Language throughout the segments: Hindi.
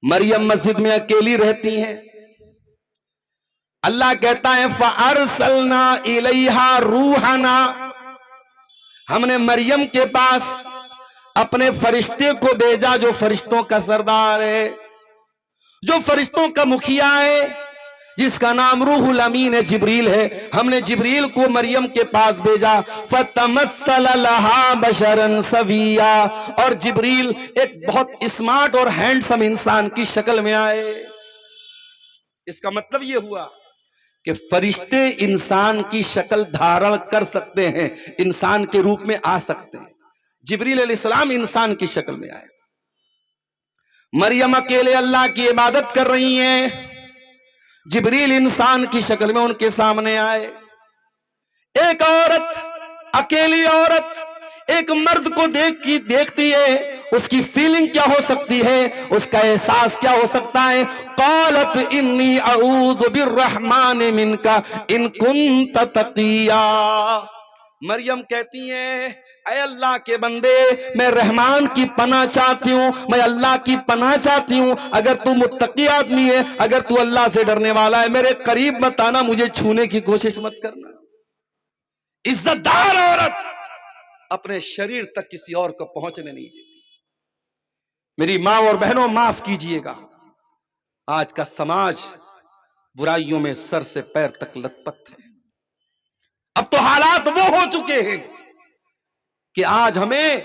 मरियम मस्जिद में अकेली रहती हैं। अल्लाह कहता है फअरसलना इलैहा रूहना, हमने मरियम के पास अपने फरिश्ते को भेजा जो फरिश्तों का सरदार है, जो फरिश्तों का मुखिया है, जिसका नाम रूहुल अमीन है, जिब्रील है। हमने जिब्रील को मरियम के पास भेजा। फतमस्सल लहा बशरन सविया, और जिब्रील एक बहुत स्मार्ट और हैंडसम इंसान की शक्ल में आए। इसका मतलब यह हुआ कि फरिश्ते इंसान की शक्ल धारण कर सकते हैं, इंसान के रूप में आ सकते हैं। जिब्रील अलैहिस्सलाम इंसान की शक्ल में आए। मरियम अकेले अल्लाह की इबादत कर रही हैं, जिब्रील इंसान की शक्ल में उनके सामने आए। एक औरत, अकेली औरत एक मर्द को देखती है, उसकी फीलिंग क्या हो सकती है, उसका एहसास क्या हो सकता है। क़ालत इन्नी अऊज़ु बिर्रहमानि मिनका इन कुन्त तक़िया। मरियम कहती हैं, ऐ अल्लाह के बंदे, मैं रहमान की पनाह चाहती हूँ, मैं अल्लाह की पनाह चाहती हूँ। अगर तू मुत्तकी आदमी है, अगर तू अल्लाह से डरने वाला है, मेरे करीब मत आना, मुझे छूने की कोशिश मत करना। इज्जतदार औरत अपने शरीर तक किसी और को पहुंचने नहीं देती। मेरी मां और बहनों, माफ कीजिएगा, आज का समाज बुराइयों में सर से पैर तक लथपथ है। अब तो हालात वो हो चुके हैं कि आज हमें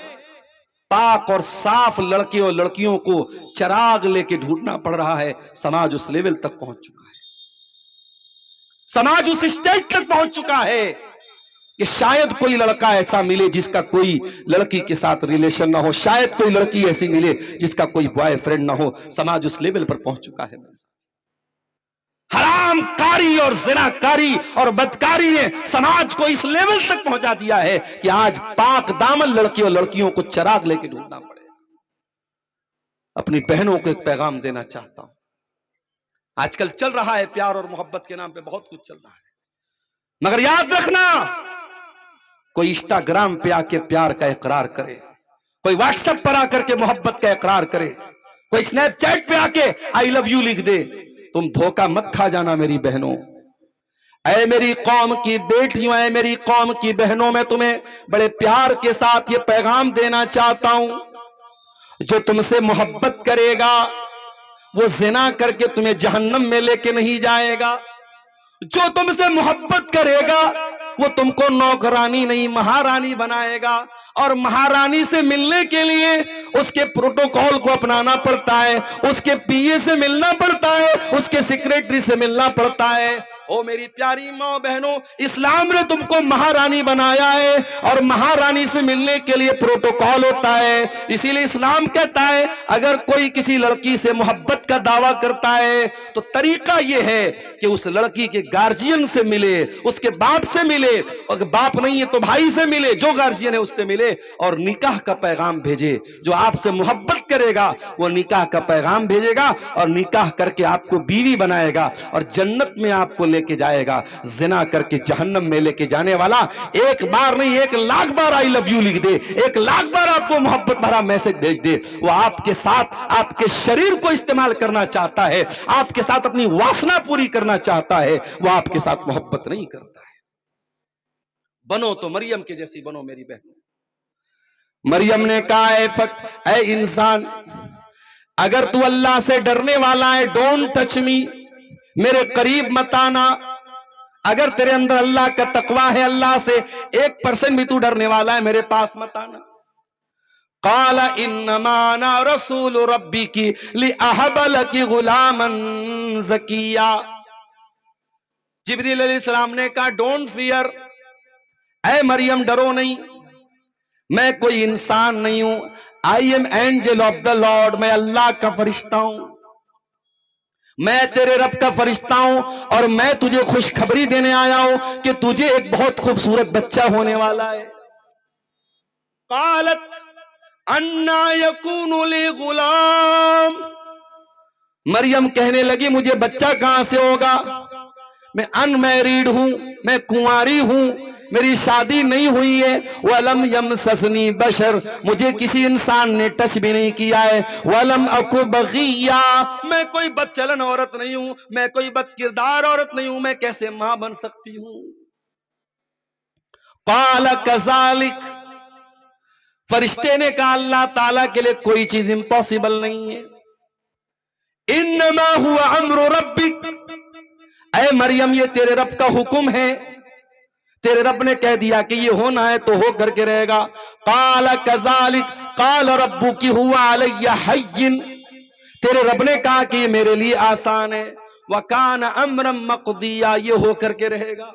पाक और साफ लड़के और लड़कियों को चिराग लेके ढूंढना पड़ रहा है। समाज उस लेवल तक पहुंच चुका है, समाज उस स्टेज तक पहुंच चुका है कि शायद कोई लड़का ऐसा मिले जिसका कोई लड़की के साथ रिलेशन ना हो, शायद कोई लड़की ऐसी मिले जिसका कोई बॉयफ्रेंड ना हो। समाज उस लेवल पर पहुंच चुका है। मेरे साथ हरामकारी और ज़िनाकारी और बदकारी ने समाज को इस लेवल तक पहुंचा दिया है कि आज पाक दामन लड़के और लड़कियों को चिराग लेके ढूंढना पड़ेगा। अपनी बहनों को एक पैगाम देना चाहता हूं। आजकल चल रहा है प्यार और मोहब्बत के नाम पे बहुत कुछ चल रहा है, मगर याद रखना, कोई इंस्टाग्राम पे आके प्यार का इकरार करे, कोई व्हाट्सएप पर आकर के मोहब्बत का इकरार करे, कोई स्नैपचैट पे आके आई लव यू लिख दे, तुम धोखा मत खा जाना मेरी बहनों। ऐ मेरी कौम की बेटियों, ऐ मेरी कौम की बहनों, मैं तुम्हें बड़े प्यार के साथ ये पैगाम देना चाहता हूं, जो तुमसे मोहब्बत करेगा वो ज़िना करके तुम्हें जहन्नम में लेके नहीं जाएगा। जो तुमसे मोहब्बत करेगा वो तुमको नौकरानी नहीं महारानी बनाएगा, और महारानी से मिलने के लिए उसके प्रोटोकॉल को अपनाना पड़ता है, उसके पीए से मिलना पड़ता है, उसके सेक्रेटरी से मिलना पड़ता है। ओ मेरी प्यारी माँ बहनों, इस्लाम ने तुमको महारानी बनाया है और महारानी से मिलने के लिए प्रोटोकॉल होता है। इसीलिए इस्लाम कहता है अगर कोई किसी लड़की से मोहब्बत का दावा करता है तो तरीका यह है कि उस लड़की के गार्जियन से मिले, उसके बाप से मिले, अगर बाप नहीं है तो भाई से मिले, जो गार्जियन है उससे मिले, और निकाह का पैगाम भेजे। जो आपसे मोहब्बत करेगा वो निकाह का पैगाम भेजेगा और निकाह करके आपको बीवी बनाएगा और जन्नत में आपको लेके जाएगा। जिना करके जहन्नम में लेके जाने वाला एक बार नहीं 1,00,000 बार आई लव यू लिख दे, 1,00,000 बार आपको मोहब्बत भरा मैसेज भेज दे, वो आपके साथ आपके शरीर को इस्तेमाल करना चाहता है, आपके साथ अपनी वासना पूरी करना चाहता है, वो आपके साथ मोहब्बत नहीं करता है। बनो तो मरियम के जैसी बनो मेरी बहनों। मरियम ने कहा ऐ इंसान, अगर तू अल्लाह से डरने वाला है, डोंट टच मी, मेरे करीब मत आना। अगर तेरे अंदर अल्लाह का तकवा है, अल्लाह से 1% भी तू डरने वाला है, मेरे पास मत आना। क़ाला इन्नमा अना रसूल रब्बिकी लिअहब लकी गुलामन ज़किया। जिब्रील अलैहिस्सलाम ने कहा डोंट फियर, ऐ मरियम डरो नहीं, मैं कोई इंसान नहीं हूं, I am angel of the Lord, मैं अल्लाह का फरिश्ता हूं, मैं तेरे रब का फरिश्ता हूं और मैं तुझे खुशखबरी देने आया हूं कि तुझे एक बहुत खूबसूरत बच्चा होने वाला है। क़ालत अन्ना यकूनु ली गुलाम, मरियम कहने लगी मुझे बच्चा कहां से होगा, मैं अनमैरिड हूं, मैं कुंवारी हूं, मेरी शादी नहीं हुई है। वलम यमससनी बशर, मुझे किसी इंसान ने टच भी नहीं किया है। वलम अकु बगिया, मैं कोई बदचलन औरत नहीं हूं, मैं कोई बदकिरदार औरत नहीं हूं, मैं कैसे मां बन सकती हूं। क़ाल कज़ालिक, फरिश्ते ने कहा अल्लाह ताला के लिए कोई चीज इम्पॉसिबल नहीं है। इन्नमा हुआ अम्रु रब्बिक, ऐ मरियम ये तेरे रब का हुक्म है, तेरे रब ने कह दिया कि ये होना है तो हो करके रहेगा। काल कज़ालिक काल रब्बुकी हुआ अलैया हय्यिन, तेरे रब ने कहा कि ये मेरे लिए आसान है। वकान अम्रम मक़दिया, ये हो करके रहेगा।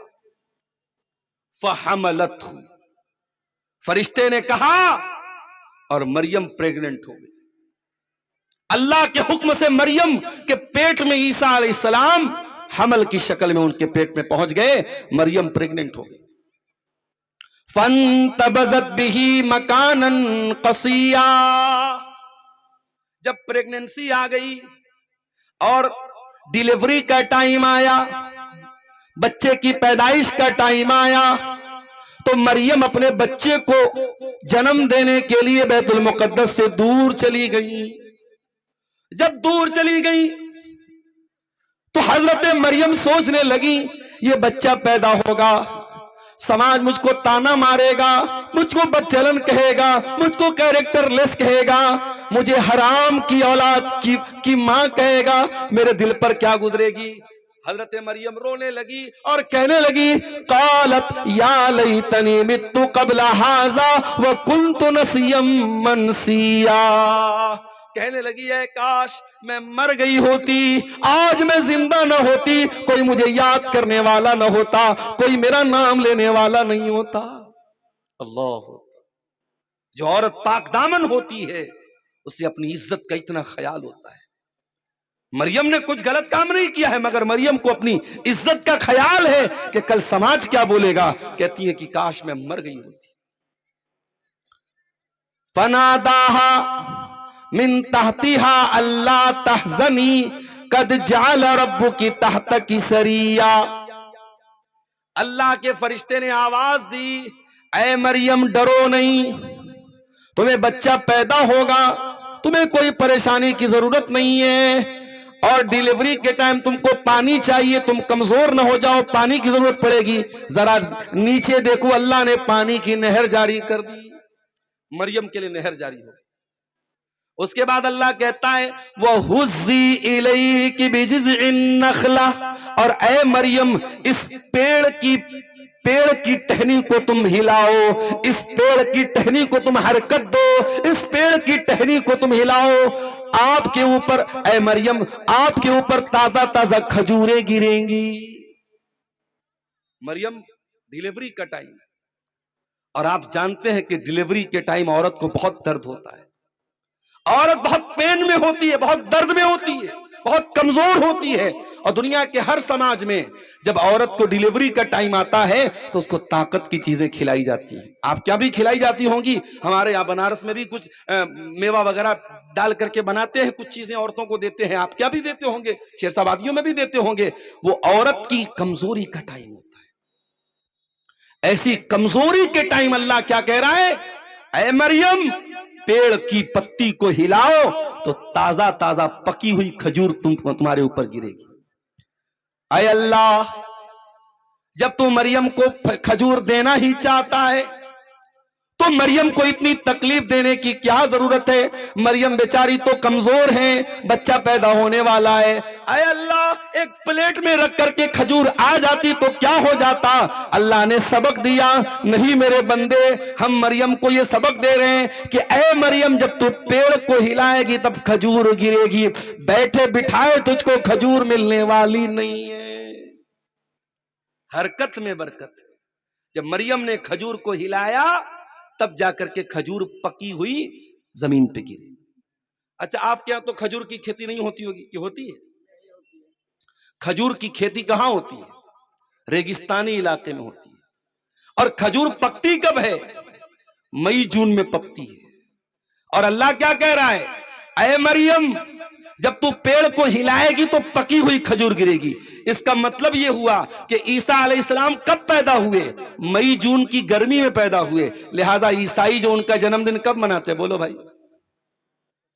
फहमलतहु, फरिश्ते ने कहा और मरियम प्रेग्नेंट हो गई। अल्लाह के हुक्म से मरियम के पेट में ईसा अलैहिस्सलाम हमल की शक्ल में उनके पेट में पहुंच गए, मरियम प्रेग्नेंट हो गई। फंतबज़त बिही मकानन क़सिया, जब प्रेगनेंसी आ गई और डिलीवरी का टाइम आया, बच्चे की पैदाइश का टाइम आया, तो मरियम अपने बच्चे को जन्म देने के लिए बैतुल मुक़द्दस से दूर चली गई। जब दूर चली गई तो हजरत मरियम सोचने लगी ये बच्चा पैदा होगा, समाज मुझको ताना मारेगा, मुझको बदचलन कहेगा, मुझको कैरेक्टरलेस कहेगा, मुझे हराम की औलाद की मां कहेगा, मेरे दिल पर क्या गुजरेगी। हजरत मरियम रोने लगी और कहने लगी कालत या लैतनी मित्तु क़ब्ल हाज़ा व कुन्तु नसिय्यम मनसिया, कहने लगी है काश मैं मर गई होती, आज मैं जिंदा न होती, कोई मुझे याद करने वाला न होता, कोई मेरा नाम लेने वाला नहीं होता। अल्लाह, जो औरत पाक दामन होती है उससे अपनी इज्जत का इतना ख्याल होता है। मरियम ने कुछ गलत काम नहीं किया है, मगर मरियम को अपनी इज्जत का ख्याल है कि कल समाज क्या बोलेगा। कहती है कि काश मैं मर गई होती। फनादाहा मिन तहतिहा अल्लाह तहज़नी कद जअल रब्बुकी तहतकी सरिया, अल्लाह के फरिश्ते ने आवाज दी ऐ मरियम डरो नहीं, तुम्हें बच्चा पैदा होगा, तुम्हें कोई परेशानी की जरूरत नहीं है। और डिलीवरी के टाइम तुमको पानी चाहिए, तुम कमजोर ना हो जाओ, पानी की जरूरत पड़ेगी। जरा नीचे देखो, अल्लाह ने पानी की नहर जारी कर दी, मरियम के लिए नहर जारी हो। उसके बाद अल्लाह कहता है वह हुज़्ज़ी इलैकी बिजिज़्इन नख़ला, और ऐ मरियम इस पेड़ की टहनी को तुम हिलाओ, इस पेड़ की टहनी को तुम हरकत दो, इस पेड़ की टहनी को तुम हिलाओ। आपके ऊपर ऐ मरियम, आपके ऊपर ताजा ताजा खजूरें गिरेंगी। मरियम डिलीवरी का टाइम, और आप जानते हैं कि डिलीवरी के टाइम औरत को बहुत दर्द होता है, औरत बहुत पेन में होती है, बहुत दर्द में होती है, बहुत कमजोर होती है। और दुनिया के हर समाज में जब औरत को डिलीवरी का टाइम आता है तो उसको ताकत की चीजें खिलाई जाती हैं। आप क्या भी खिलाई जाती होंगी, हमारे यहाँ बनारस में भी कुछ मेवा वगैरह डाल करके बनाते हैं, कुछ चीजें औरतों को देते हैं। आप क्या भी देते होंगे, शेरशाबादियों में भी देते होंगे। वो औरत की कमजोरी का टाइम होता है। ऐसी कमजोरी के टाइम अल्लाह क्या कह रहा है, ऐ मरियम पेड़ की पत्ती को हिलाओ तो ताजा ताजा पकी हुई खजूर तुम्हारे ऊपर गिरेगी। ऐ अल्लाह, जब तू मरियम को खजूर देना ही चाहता है तो मरियम को इतनी तकलीफ देने की क्या जरूरत है। मरियम बेचारी तो कमजोर है, बच्चा पैदा होने वाला है। ऐ अल्लाह, एक प्लेट में रख करके खजूर आ जाती तो क्या हो जाता। अल्लाह ने सबक दिया, नहीं मेरे बंदे, हम मरियम को ये सबक दे रहे हैं कि ऐ मरियम जब तू पेड़ को हिलाएगी तब खजूर गिरेगी, बैठे बिठाए तुझको खजूर मिलने वाली नहीं है। हरकत में बरकत है। जब मरियम ने खजूर को हिलाया तब जाकर के खजूर पकी हुई जमीन पे गिरी। अच्छा, आपके यहां तो खजूर की खेती नहीं होती होगी कि होती है? खजूर की खेती कहां होती है? रेगिस्तानी इलाके में होती है। और खजूर पकती कब है? मई जून में पकती है। और अल्लाह क्या कह रहा है, ऐ मरियम जब तू पेड़ को हिलाएगी तो पकी हुई खजूर गिरेगी। इसका मतलब यह हुआ कि ईसा अलैहिस्सलाम कब पैदा हुए? मई जून की गर्मी में पैदा हुए। लिहाजा ईसाई जो उनका जन्मदिन कब मनाते, बोलो भाई?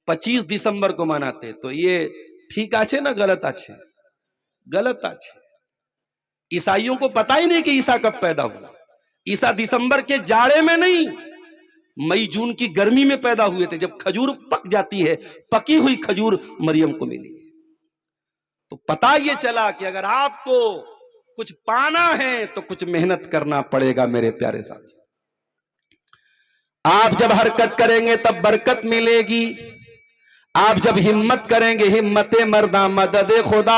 25 दिसंबर को मनाते। तो ये ठीक आछे ना गलत आछे? गलत आछे। ईसाइयों को पता ही नहीं कि ईसा कब पैदा हुआ। ईसा दिसंबर के जाड़े में नहीं, मई जून की गर्मी में पैदा हुए थे, जब खजूर पक जाती है। पकी हुई खजूर मरियम को मिली। तो पता ये चला कि अगर आपको कुछ पाना है तो कुछ मेहनत करना पड़ेगा मेरे प्यारे साथी। आप जब हरकत करेंगे तब बरकत मिलेगी। आप जब हिम्मत करेंगे, हिम्मते मर्दा मददे खुदा,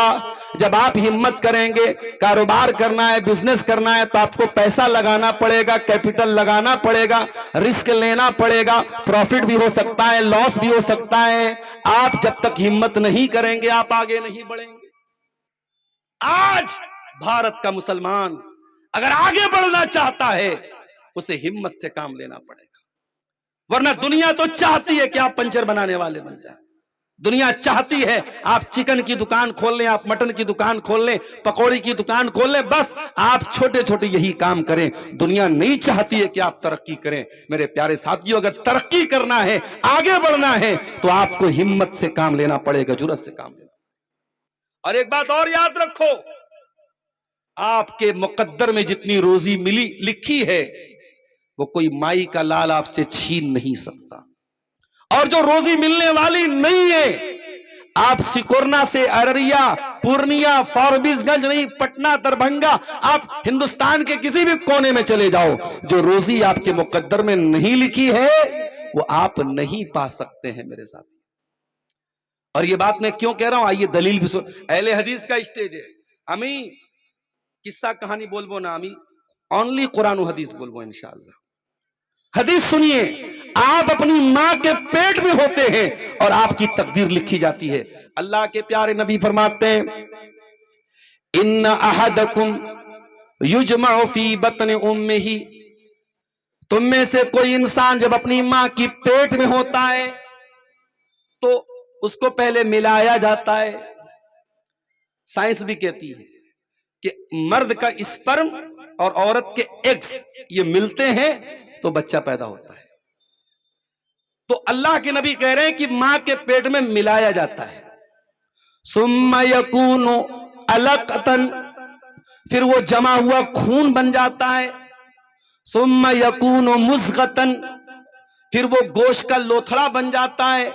जब आप हिम्मत करेंगे, कारोबार करना है, बिजनेस करना है, तो आपको पैसा लगाना पड़ेगा, कैपिटल लगाना पड़ेगा, रिस्क लेना पड़ेगा। प्रॉफिट भी हो सकता है, लॉस भी हो सकता है। आप जब तक हिम्मत नहीं करेंगे आप आगे नहीं बढ़ेंगे। आज भारत का मुसलमान अगर आगे बढ़ना चाहता है उसे हिम्मत से काम लेना पड़ेगा, वरना दुनिया तो चाहती है कि आप पंचर बनाने वाले बन जाए। दुनिया चाहती है आप चिकन की दुकान खोल लें, आप मटन की दुकान खोल लें, पकौड़ी की दुकान खोल लें, बस आप छोटे छोटे यही काम करें। दुनिया नहीं चाहती है कि आप तरक्की करें। मेरे प्यारे साथियों, अगर तरक्की करना है, आगे बढ़ना है, तो आपको हिम्मत से काम लेना पड़ेगा, जुर्रत से काम लेना। और एक बात और याद रखो, आपके मुकद्दर में जितनी रोजी मिली लिखी है वो कोई माई का लाल आपसे छीन नहीं सकता। और जो रोजी मिलने वाली नहीं है, आप सिकोरना से अररिया, पूर्णिया, फॉरबिसगंज नहीं, पटना, दरभंगा, आप हिंदुस्तान के किसी भी कोने में चले जाओ, जो रोजी आपके मुकद्दर में नहीं लिखी है वो आप नहीं पा सकते हैं मेरे साथी। और ये बात मैं क्यों कह रहा हूं, आइए दलील भी सुन। अहले हदीस का स्टेज है, अमी किस्सा कहानी बोलबो ना, अमी ओनली कुरान और हदीस बोलबो इंशाअल्लाह। हदीस सुनिए, आप अपनी मां के पेट में होते हैं और आपकी तकदीर लिखी जाती है। अल्लाह के प्यारे नबी फरमाते हैं, इन्ना अहदकुम युजमउ फी बतन उम्मिही, तुम में से कोई इंसान जब अपनी मां की पेट में होता है तो उसको पहले मिलाया जाता है। साइंस भी कहती है कि मर्द का स्पर्म और औरत के एग्स ये मिलते हैं तो बच्चा पैदा होता है। तो अल्लाह के नबी कह रहे हैं कि मां के पेट में मिलाया जाता है। सुम्मा यकूनु अलकतन, फिर वो जमा हुआ खून बन जाता है। सुम्मा यकूनु मुज़गतन, फिर वो गोश्त का लोथड़ा बन जाता है।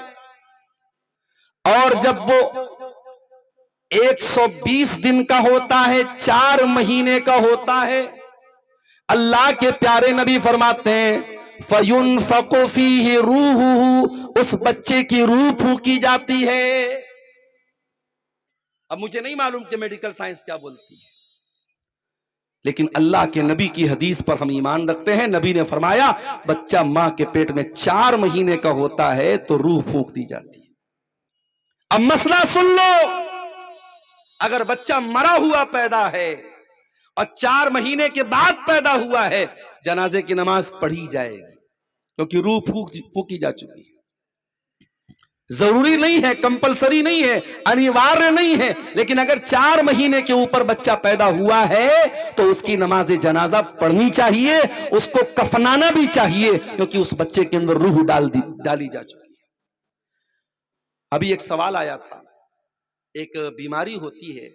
और जब वो 120 दिन का होता है, 4 महीने का होता है, अल्लाह के प्यारे नबी फरमाते हैं फयुनफक़ु फ़ीहि रूहुहु, उस बच्चे की रूह फूंकी जाती है। अब मुझे नहीं मालूम कि मेडिकल साइंस क्या बोलती है, लेकिन अल्लाह के नबी की हदीस पर हम ईमान रखते हैं। नबी ने फरमाया बच्चा मां के पेट में 4 महीने का होता है तो रूह फूंक दी जाती है। अब मसला सुन लो, अगर बच्चा मरा हुआ पैदा है और 4 महीने के बाद पैदा हुआ है, जनाजे की नमाज पढ़ी जाएगी क्योंकि रूह फूकी जा चुकी है। जरूरी नहीं है, कंपलसरी नहीं है, अनिवार्य नहीं है, लेकिन अगर 4 महीने के ऊपर बच्चा पैदा हुआ है तो उसकी नमाज जनाजा पढ़नी चाहिए, उसको कफनाना भी चाहिए, क्योंकि उस बच्चे के अंदर रूह डाली जा चुकी है। अभी एक सवाल आया था, एक बीमारी होती है,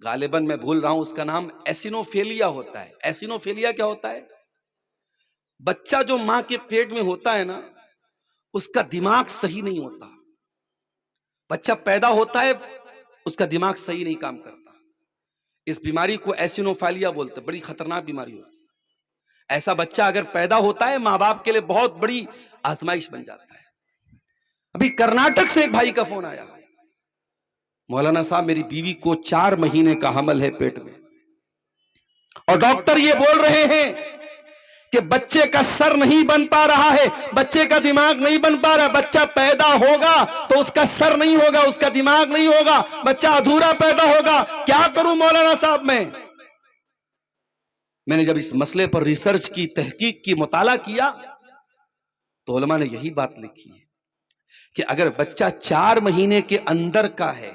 गालिबन मैं भूल रहा हूं, उसका नाम एसिनोफेलिया होता है। एसिनोफेलिया क्या होता है? बच्चा जो मां के पेट में होता है ना, उसका दिमाग सही नहीं होता। बच्चा पैदा होता है, उसका दिमाग सही नहीं काम करता। इस बीमारी को एसिनोफेलिया बोलते हैं, बड़ी खतरनाक बीमारी होती है। ऐसा बच्चा अगर पैदा होता है, मां बाप के लिए बहुत बड़ी आजमाइश बन जाता है। अभी कर्नाटक से एक भाई का फोन आया, मौलाना साहब मेरी बीवी को 4 महीने का हमल है पेट में, और डॉक्टर ये बोल रहे हैं कि बच्चे का सर नहीं बन पा रहा है, बच्चे का दिमाग नहीं बन पा रहा। बच्चा पैदा होगा तो उसका सर नहीं होगा, उसका दिमाग नहीं होगा, बच्चा अधूरा पैदा होगा। क्या करूं मौलाना साहब मैंने जब इस मसले पर रिसर्च की, तहकीक की, मुताला किया, तो उलमा ने यही बात लिखी है कि अगर बच्चा 4 महीने के अंदर का है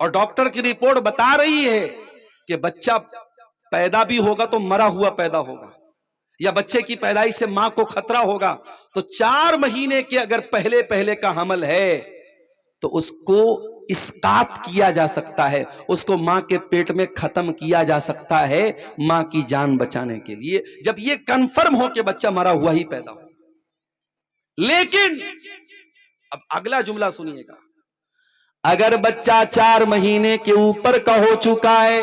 और डॉक्टर की रिपोर्ट बता रही है कि बच्चा पैदा भी होगा तो मरा हुआ पैदा होगा, या बच्चे की पैदाइश से मां को खतरा होगा, तो 4 महीने के अगर पहले पहले का हमल है तो उसको इस्कात किया जा सकता है, उसको मां के पेट में खत्म किया जा सकता है मां की जान बचाने के लिए, जब यह कंफर्म हो कि बच्चा मरा हुआ ही पैदा हो। लेकिन अब अगला जुमला सुनिएगा, अगर बच्चा 4 महीने के ऊपर का हो चुका है,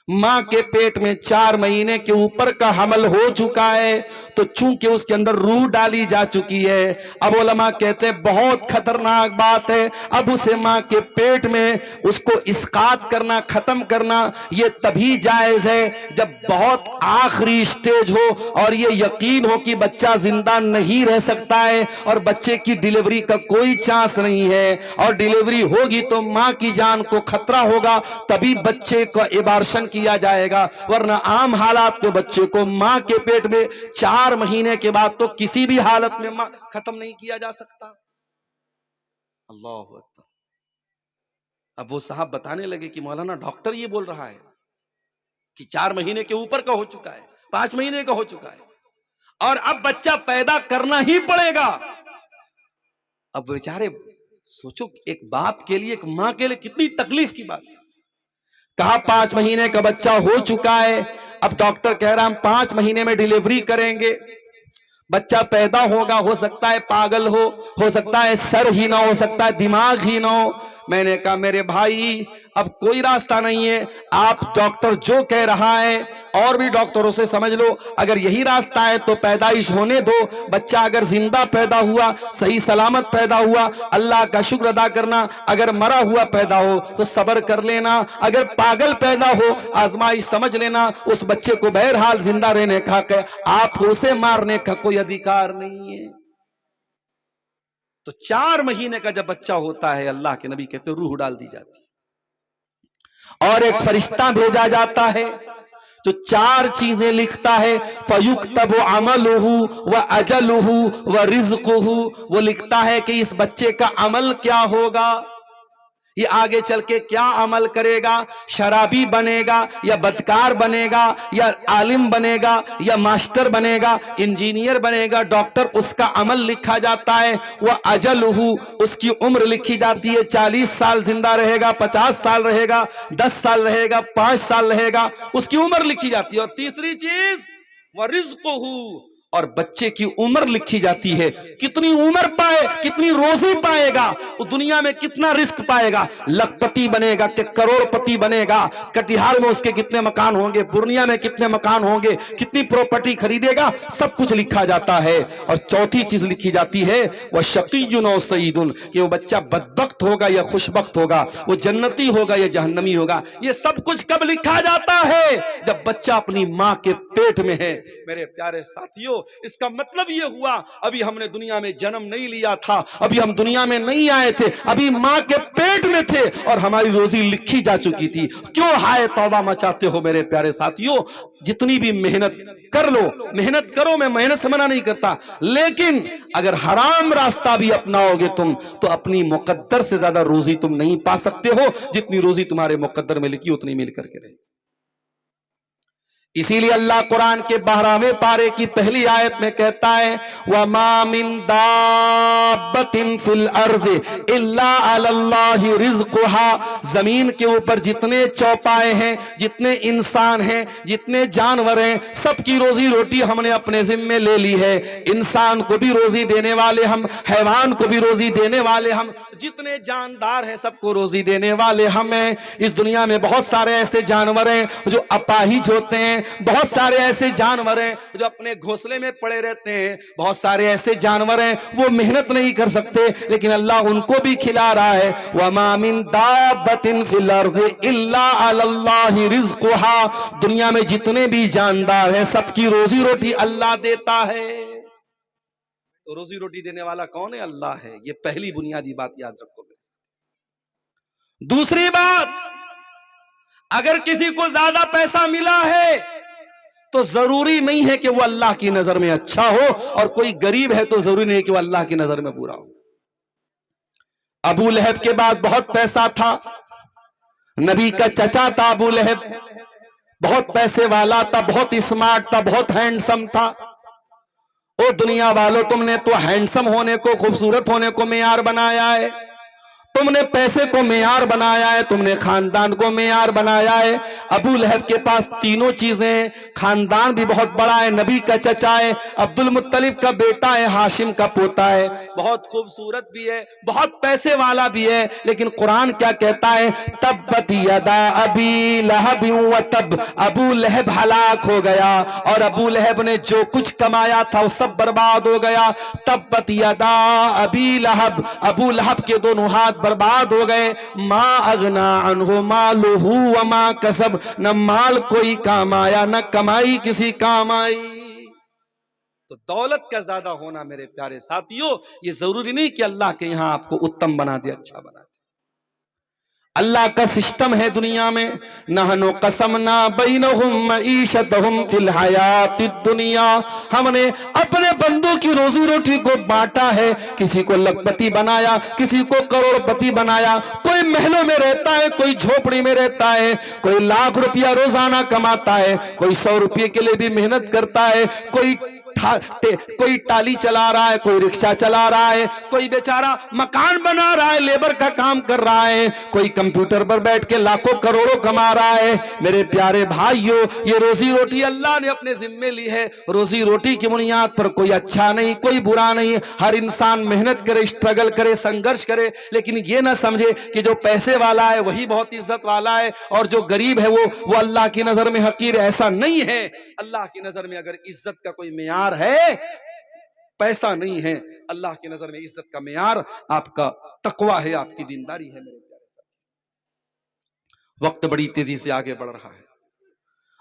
मां के पेट में 4 महीने के ऊपर का हमल हो चुका है, तो चूंकि उसके अंदर रूह डाली जा चुकी है, अब उलमा कहते हैं बहुत खतरनाक बात है, अब उसे मां के पेट में उसको इस्कात करना, खत्म करना, यह तभी जायज है जब बहुत आखिरी स्टेज हो और यह यकीन हो कि बच्चा जिंदा नहीं रह सकता है और बच्चे की डिलीवरी का कोई चांस नहीं है, और डिलीवरी होगी तो मां की जान को खतरा होगा, तभी बच्चे का एबार्शन किया जाएगा, वरना आम हालात में बच्चे को मां के पेट में 4 महीने के बाद तो किसी भी हालत में मां खत्म नहीं किया जा सकता। अल्लाह अकबर। अब वो साहब बताने लगे कि मौलाना डॉक्टर ये बोल रहा है कि 4 महीने के ऊपर का हो चुका है, 5 महीने का हो चुका है और अब बच्चा पैदा करना ही पड़ेगा। अब बेचारे सोचो, एक बाप के लिए, एक मां के लिए कितनी तकलीफ की बात है। कहा 5 महीने का बच्चा हो चुका है, अब डॉक्टर कह रहा है हम 5 महीने में डिलीवरी करेंगे, बच्चा पैदा होगा, हो सकता है पागल हो सकता है सर ही ना हो सकता है दिमाग ही ना हो। मैंने कहा मेरे भाई अब कोई रास्ता नहीं है, आप डॉक्टर जो कह रहा है और भी डॉक्टरों से समझ लो, अगर यही रास्ता है तो पैदाइश होने दो, बच्चा अगर जिंदा पैदा हुआ, सही सलामत पैदा हुआ, अल्लाह का शुक्र अदा करना, अगर मरा हुआ पैदा हो तो सब्र कर लेना, अगर पागल पैदा हो आजमाइश समझ लेना, उस बच्चे को बहरहाल जिंदा रहने का आपको उसे मारने का कोई अधिकार नहीं है। तो 4 महीने का जब बच्चा होता है, अल्लाह के नबी कहते रूह डाल दी जाती है और एक फरिश्ता भेजा जाता है जो 4 चीजें लिखता है, फयुक्तबु अमलुहु व अजलुहु व रिज़्क़ुहु। वो लिखता है कि इस बच्चे का अमल क्या होगा, ये आगे चल के क्या अमल करेगा, शराबी बनेगा या बदकार बनेगा या आलिम बनेगा या मास्टर बनेगा, इंजीनियर बनेगा, डॉक्टर, उसका अमल लिखा जाता है। वह अजलहू, उसकी उम्र लिखी जाती है, 40 साल जिंदा रहेगा, 50 साल रहेगा, 10 साल रहेगा, 5 साल रहेगा, उसकी उम्र लिखी जाती है। और तीसरी चीज वह रिज़्क़ुहू, और बच्चे की उम्र लिखी जाती है, कितनी उम्र पाए, कितनी रोजी पाएगा, उस दुनिया में कितना रिस्क पाएगा, लखपति बनेगा कि करोड़पति बनेगा, कटिहार में उसके कितने मकान होंगे, पूर्णिया में कितने मकान होंगे, कितनी प्रॉपर्टी खरीदेगा, सब कुछ लिखा जाता है। और चौथी चीज लिखी जाती है वह शकीयुन और सईदुन, कि वो बच्चा बदबख्त होगा या खुशबख्त होगा, वो जन्नती होगा या जहन्नमी होगा। ये सब कुछ कब लिखा जाता है, जब बच्चा अपनी मां के पेट में है। मेरे प्यारे साथियों, इसका मतलब यह हुआ अभी हमने दुनिया में जन्म नहीं लिया था, अभी हम दुनिया में नहीं आए थे, अभी मां के पेट में थे और हमारी रोजी लिखी जा चुकी थी। क्यों हाय तौबा मचाते हो मेरे प्यारे साथियों। जितनी भी मेहनत कर लो, मेहनत करो, मैं मेहनत से मना नहीं करता, लेकिन अगर हराम रास्ता भी अपनाओगे तुम तो अपनी मुकद्दर से ज्यादा रोजी तुम नहीं पा सकते हो, जितनी रोजी तुम्हारे मुकद्दर में लिखी उतनी मिल करके रहेगी। इसीलिए अल्लाह कुरान के 12वें पारे की पहली आयत में कहता है, वमा मिन दाब्बतिन फिल अर्ज़ि इल्ला अलल्लाहि रिज़्क़ुहा। जमीन के ऊपर जितने चौपाए हैं, जितने इंसान हैं, जितने जानवर हैं, सबकी रोजी रोटी हमने अपने जिम्मे ले ली है। इंसान को भी रोजी देने वाले हम, हैवान को भी रोजी देने वाले हम, जितने जानदार हैं सबको रोजी देने वाले हम हैं। इस दुनिया में बहुत सारे ऐसे जानवर हैं जो अपाहिज होते हैं, बहुत सारे ऐसे जानवर हैं जो अपने घोंसले में पड़े रहते हैं, बहुत सारे ऐसे जानवर हैं वो मेहनत नहीं कर सकते, लेकिन अल्लाह उनको भी खिला रहा है। वमा मिन दाब्बतिन फिल अर्ज़ि इल्ला अलल्लाहि रिज़्क़ुहा। दुनिया में जितने भी जानदार हैं सबकी रोजी रोटी अल्लाह देता है। तो रोजी रोटी देने वाला कौन है? अल्लाह है। ये पहली बुनियादी बात याद रखो मेरे साथ। दूसरी बात, अगर किसी को ज्यादा पैसा मिला है तो जरूरी नहीं है कि वो अल्लाह की नजर में अच्छा हो, और कोई गरीब है तो जरूरी नहीं है कि वो अल्लाह की नजर में बुरा हो। अबू लहब के पास बहुत पैसा था, नबी का चचा था अबू लहब, बहुत पैसे वाला था, बहुत स्मार्ट था, बहुत हैंडसम था। ओ दुनिया वालों, तुमने तो हैंडसम होने को, खूबसूरत होने को मेयार बनाया है, तुमने पैसे को मेयार बनाया है, तुमने खानदान को मेयार बनाया है। अबू लहब के पास तीनों चीजें हैं, खानदान भी बहुत बड़ा है, नबी का चचा है, अब्दुल मुत्तलिब का बेटा है, हाशिम का पोता है, बहुत खूबसूरत भी है, बहुत पैसे वाला भी है। लेकिन कुरान क्या कहता है, तब्बत यदा अबी लहब व तब, अबू लहब हलाक हो गया और अबू लहब ने जो कुछ कमाया था वो सब बर्बाद हो गया। तब्बत यदा अबी लहब, अबू लहब के दोनों हाथ बर्बाद हो गए। मा अगना अनहु मालुहु व मा कसब, न माल कोई काम आया, न कमाई किसी काम आई। तो दौलत का ज्यादा होना मेरे प्यारे साथियों, ये जरूरी नहीं कि अल्लाह के यहां आपको उत्तम बना दे, अच्छा बना दे। अल्लाह का सिस्टम है दुनिया में, नहनु कसमना बैनहुम मईशतहुम फिल हयातिद दुनिया, हमने अपने बंदों की रोजी रोटी को बांटा है, किसी को लखपति बनाया, किसी को करोड़पति बनाया, कोई महलों में रहता है, कोई झोपड़ी में रहता है, कोई लाख रुपया रोजाना कमाता है, कोई 100 रुपये के लिए भी मेहनत करता है, कोई टाली चला रहा है, कोई रिक्शा चला रहा है, कोई बेचारा मकान बना रहा है, लेबर का काम कर रहा है, कोई कंप्यूटर पर बैठ के लाखों करोड़ों कमा रहा है। मेरे प्यारे भाइयों, ये रोजी रोटी अल्लाह ने अपने जिम्मे ली है। रोजी रोटी की बुनियाद पर कोई अच्छा नहीं, कोई बुरा नहीं, हर इंसान मेहनत करे, स्ट्रगल करे, संघर्ष करे, लेकिन ये ना समझे कि जो पैसे वाला है वही बहुत इज्जत वाला है और जो गरीब है वो अल्लाह की नजर में हकीर है। ऐसा नहीं है। अल्लाह की नजर में अगर इज्जत का कोई मेयार है, पैसा नहीं है। अल्लाह की नजर में इज्जत का मेयार आपका तकवा है, आपकी दीनदारी है। मेरे प्यारे साथी, वक्त बड़ी तेजी से आगे बढ़ रहा है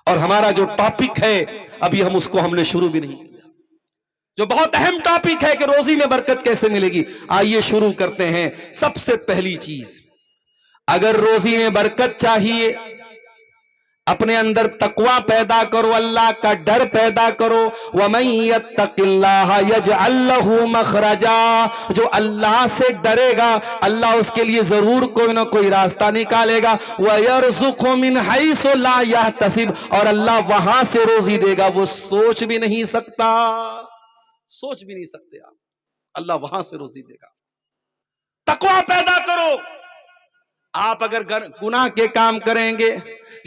और हमारा जो टॉपिक है अभी हमने शुरू भी नहीं किया, जो बहुत अहम टॉपिक है कि रोजी में बरकत कैसे मिलेगी। आइए शुरू करते हैं। सबसे पहली चीज, अगर रोजी में बरकत चाहिए, अपने अंदर तकवा पैदा करो, अल्लाह का डर पैदा करो। वमन यत्तकिल्लाह यजअल लहू मखरजा, जो अल्लाह से डरेगा अल्लाह उसके लिए जरूर कोई ना कोई रास्ता निकालेगा। वयरज़ुक़हु मिन हैसु ला यहतसिब, और अल्लाह वहां से रोजी देगा वो सोच भी नहीं सकता, सोच भी नहीं सकते आप, अल्लाह वहां से रोजी देगा। तकवा पैदा करो। आप अगर गुनाह के काम करेंगे,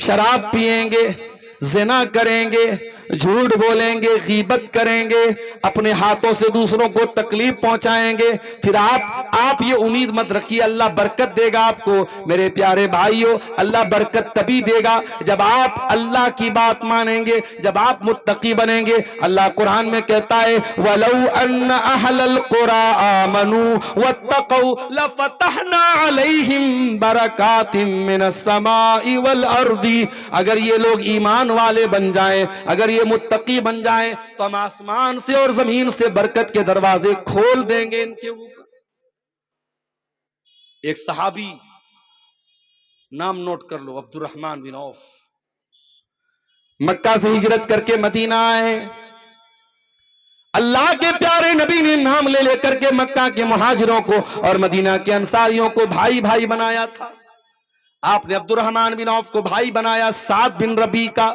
शराब पिएंगे, ज़िना करेंगे, झूठ बोलेंगे, गीबत करेंगे, अपने हाथों से दूसरों को तकलीफ पहुंचाएंगे, फिर आप ये उम्मीद मत रखिए अल्लाह बरकत देगा आपको। मेरे प्यारे भाइयों, अल्लाह बरकत तभी देगा जब आप अल्लाह की बात मानेंगे, जब आप मुत्तकी बनेंगे। अल्लाह कुरान में कहता है, वलौ अन्न अहलल कुरा आमनू वत्तक़ौ लफतहना अलैहिम बरकातिम मिनस समाई वल अर्दी, अगर ये लोग ईमान वाले बन जाएं, अगर ये मुत्तकी बन जाएं, तो हम आसमान से और जमीन से बरकत के दरवाजे खोल देंगे इनके ऊपर। एक सहाबी, नाम नोट कर लो, अब्दुर्रहमान बिन औफ, मक्का से हिजरत करके मदीना आए। अल्लाह के प्यारे नबी ने नाम ले लेकर के मक्का के मुहाजिरों को और मदीना के अंसारियों को भाई भाई बनाया था। आपने अब्दुर्रहमान बिन औफ को भाई बनाया साद बिन रबी का।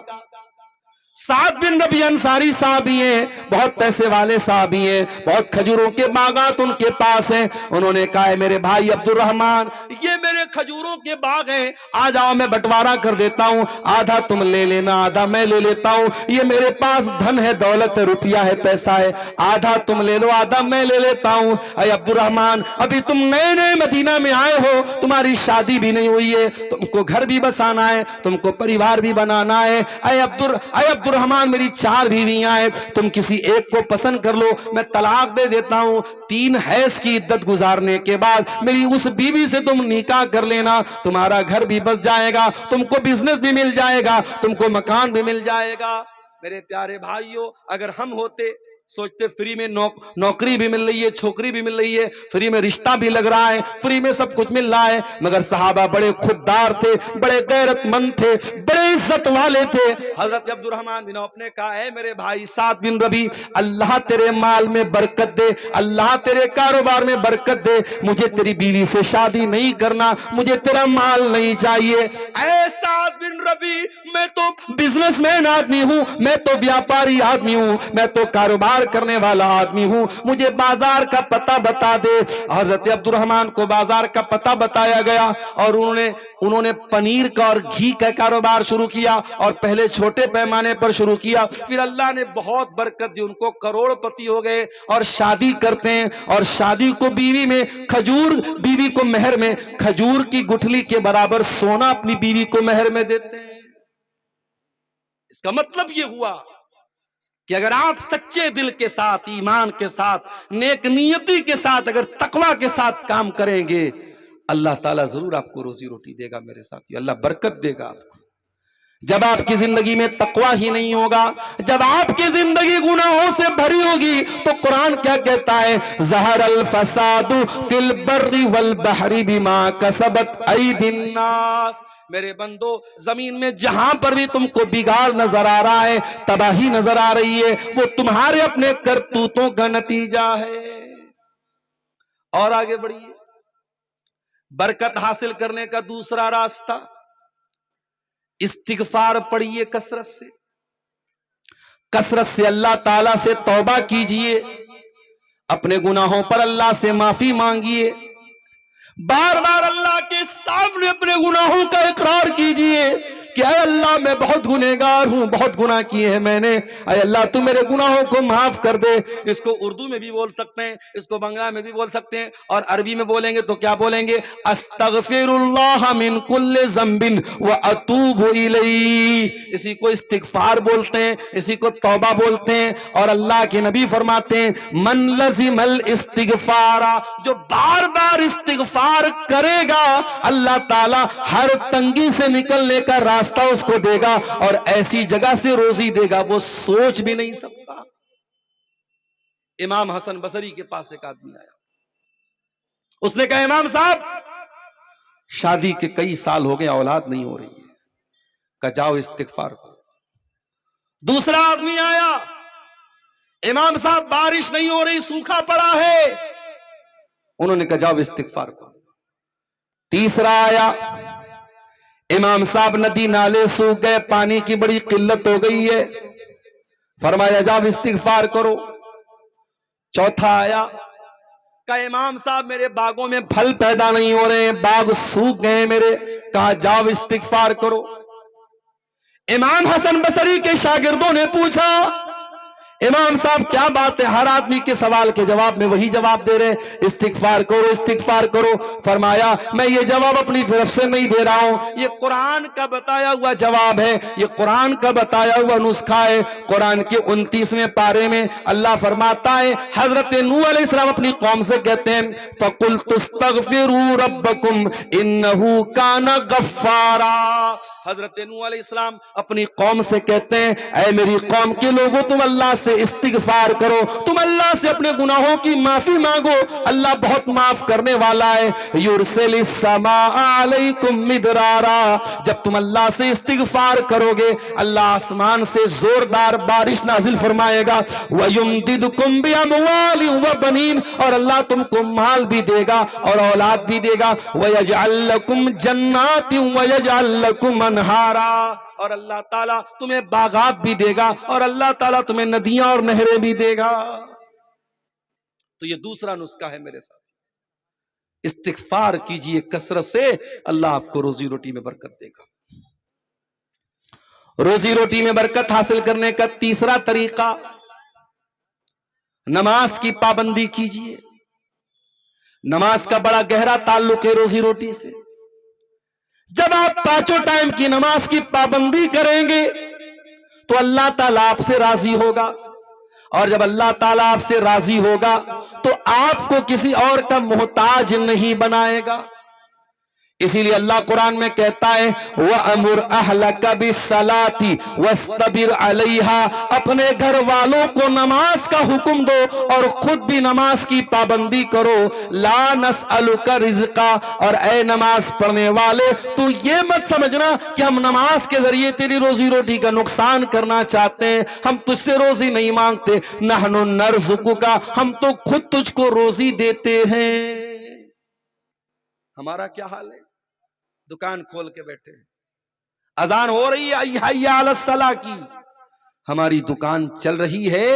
साद बिन रबी अंसारी साहबी हैं, बहुत पैसे वाले साहबी हैं, बहुत खजूरों के बागात उनके पास हैं। उन्होंने कहा है, मेरे भाई अब्दुर्रहमान, ये मेरे खजूरों के बाग हैं, आ जाओ मैं बंटवारा कर देता हूं, आधा तुम ले लेना, आधा मैं ले लेता हूं। ये मेरे पास धन है, दौलत है, रुपया है, पैसा है, आधा तुम ले लो, आधा मैं ले लेता हूं। अरे अब्दुर्रहमान, अभी तुम नए नए मदीना में आए हो, तुम्हारी शादी भी नहीं हुई है, तुमको घर भी बसाना है, तुमको परिवार भी बनाना है। अब्दुर्रहमान, मेरी 4 बीवियां हैं, तुम किसी एक को पसंद कर लो, मैं तलाक दे देता हूं। 3 हैज की इद्दत गुजारने के बाद मेरी उस बीवी से तुम निकाह कर लेना, तुम्हारा घर भी बस जाएगा, तुमको बिजनेस भी मिल जाएगा, तुमको मकान भी मिल जाएगा। मेरे प्यारे भाइयों, अगर हम होते, सोचते फ्री में नौकरी भी मिल रही है, छोकरी भी मिल रही है, फ्री में रिश्ता भी लग रहा है, फ्री में सब कुछ मिल रहा है, मगर सहाबा बड़े खुददार थे, बड़े गैरतमंद थे, बड़े इज्जत वाले थे। हजरत अब्दुर्रहमान बिन औफ ने कहा है मेरे भाई साद बिन रबी, अल्लाह तेरे माल में बरकत दे, अल्लाह तेरे कारोबार में बरकत दे, मुझे तेरी बीवी से शादी नहीं करना, मुझे तेरा माल नहीं चाहिए। ऐ साद बिन रबी, मैं तो बिजनेसमैन आदमी हूं, मैं तो व्यापारी आदमी हूं, मैं तो कारोबार करने वाला आदमी हूं, मुझे बाजार का पता बता दे। हजरत अब्दुर्रहमान को बाजार का पता बताया गया और उन्होंने पनीर का और घी का कारोबार शुरू किया और पहले छोटे पैमाने पर शुरू किया, फिर अल्लाह ने बहुत बरकत दी, उनको करोड़पति हो गए और शादी करते हैं और शादी को बीवी में खजूर, बीवी को मेहर में खजूर की गुठली के बराबर सोना अपनी बीवी को मेहर में देते हैं। इसका मतलब यह हुआ कि अगर आप सच्चे दिल के साथ, ईमान के साथ, नेक नियति के साथ, अगर तकवा के साथ काम करेंगे, अल्लाह ताला जरूर आपको रोजी रोटी देगा मेरे साथी, अल्लाह बरकत देगा आपको। जब आपकी जिंदगी में तकवा ही नहीं होगा, जब आपकी जिंदगी गुनाहों से भरी होगी, तो कुरान क्या कहता है, ज़हरल फसादु फिल बर्रि वल बहरी बिमा कसबत ऐदिन नास। मेरे बंदो, जमीन में जहां पर भी तुमको बिगाड़ नजर आ रहा है, तबाही नजर आ रही है, वो तुम्हारे अपने करतूतों का नतीजा है। और आगे बढ़िए, बरकत हासिल करने का दूसरा रास्ता, इस्तिगफार पढ़िए कसरत से, कसरत से अल्लाह ताला से तौबा कीजिए, अपने गुनाहों पर अल्लाह से माफी मांगिए, बार बार अल्लाह के सामने अपने गुनाहों का इकरार कीजिए कि अय अल्लाह मैं बहुत गुनहगार हूं, बहुत गुनाह किए हैं मैंने, अय अल्लाह तू मेरे गुनाहों को माफ कर दे। इसको उर्दू में भी बोल सकते हैं, इसको बंगला में भी बोल सकते हैं, और अरबी में बोलेंगे तो क्या बोलेंगे, अस्तगफिरुल्लाह मिन कुल्लि ज़ंबिन व अतूबु इलैहि। इसी को इस्तिगफार बोलते हैं, इसी को तौबा बोलते हैं। और अल्लाह के नबी फरमाते हैं, मन लज़िमल इस्तिगफारा, जो बार बार इस्तिगफार करेगा, अल्लाह ताला हर तंगी से निकलने का रास्ता उसको देगा और ऐसी जगह से रोजी देगा वो सोच भी नहीं सकता। इमाम हसन बसरी के पास एक आदमी आया, उसने कहा इमाम साहब शादी के कई साल हो गए, औलाद नहीं हो रही है, कहा जाओ इस्तिगफार करो। दूसरा आदमी आया, इमाम साहब बारिश नहीं हो रही, सूखा पड़ा है, उन्होंने कहा जाओ इस्तिगफार करो। तीसरा आया, इमाम साहब नदी नाले सूख गए, पानी की बड़ी किल्लत हो गई है, फरमाया जाओ इस्तिगफार करो। चौथा आया, कहा इमाम साहब मेरे बागों में फल पैदा नहीं हो रहे हैं, बाग सूख गए मेरे, कहा जाओ इस्तिगफार करो। इमाम हसन बसरी के शागिर्दों ने पूछा, इमाम साहब क्या बात है, हर आदमी के सवाल के जवाब में वही जवाब दे रहे, इस्तिगफार करो इस्तिगफार करो। फरमाया मैं ये जवाब अपनी तरफ से नहीं दे रहा हूं, ये कुरान का बताया हुआ जवाब है, ये कुरान का बताया हुआ नुस्खा है। कुरान के 29वें पारे में अल्लाह फरमाता है, हजरत नूह अलैहिस्सलाम अपनी कौम से कहते हैं, फकुल तुस्तगफिरू रब्बकुम इन्नहु काना गफ्फारा। हजरत नूह अलैहिस्सलाम अपनी कौम से कहते हैं, ऐ मेरी कौम के लोगों, तुम अल्लाह से इस्तिगफार करो, तुम अल्लाह से अपने गुनाहों की माफी मांगो, अल्लाह बहुत माफ करने वाला है। युरसिलिस समा अलैकुम मिदरारा, जब तुम अल्लाह से इस्तिगफार करोगे, अल्लाह आसमान से जोरदार बारिश नाजिल फरमाएगा। वयुमदिदकुम बिअमवालि व बनीन, और अल्लाह तुमको माल भी देगा और औलाद भी देगा। वयजअल लकुम जन्नातिन वयजअल लकुम अनहारा, और अल्लाह ताला तुम्हें बागात भी देगा और अल्लाह ताला तुम्हें नदियां और नहरें भी देगा। तो ये दूसरा नुस्खा है मेरे साथ, इस्तिगफार कीजिए कसरत से, अल्लाह आपको रोजी रोटी में बरकत देगा। रोजी रोटी में बरकत हासिल करने का तीसरा तरीका, नमाज की पाबंदी कीजिए। नमाज का बड़ा गहरा ताल्लुक है रोजी रोटी से। जब आप पांचों टाइम की नमाज की पाबंदी करेंगे तो अल्लाह ताला आपसे राजी होगा, और जब अल्लाह ताला आपसे राजी होगा तो आपको किसी और का मोहताज नहीं बनाएगा। इसीलिए अल्लाह कुरान में कहता है वअमुर अहलका बिस्सलाती वस्तबिर अलैहा, अपने घर वालों को नमाज का हुक्म दो और खुद भी नमाज की पाबंदी करो। ला नसअलुका रिज़्का, और ए नमाज पढ़ने वाले तू ये मत समझना कि हम नमाज के जरिए तेरी रोजी रोटी का नुकसान करना चाहते हैं, हम तुझसे रोजी नहीं मांगते। नहनु नर्ज़ुकुका, हम तो खुद तुझको रोजी देते हैं। हमारा क्या हाल है? दुकान खोल के बैठे, अजान हो रही है हय्या अलस सलाह की, हमारी दुकान चल रही है,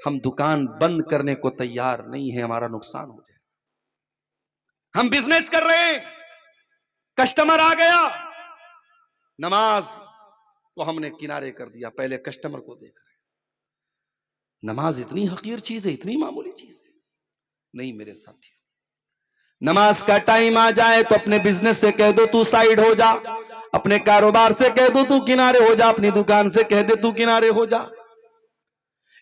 हम दुकान बंद करने को तैयार नहीं है, हमारा नुकसान हो जाए। हम बिजनेस कर रहे हैं, कस्टमर आ गया, नमाज को हमने किनारे कर दिया, पहले कस्टमर को देख रहे। नमाज इतनी हकीर चीज है, इतनी मामूली चीज है? नहीं मेरे साथियों, नमाज का टाइम आ जाए तो अपने बिजनेस से कह दो तू साइड हो जा, अपने कारोबार से कह दो तू किनारे हो जा, अपनी दुकान से कह दे तू किनारे हो जा।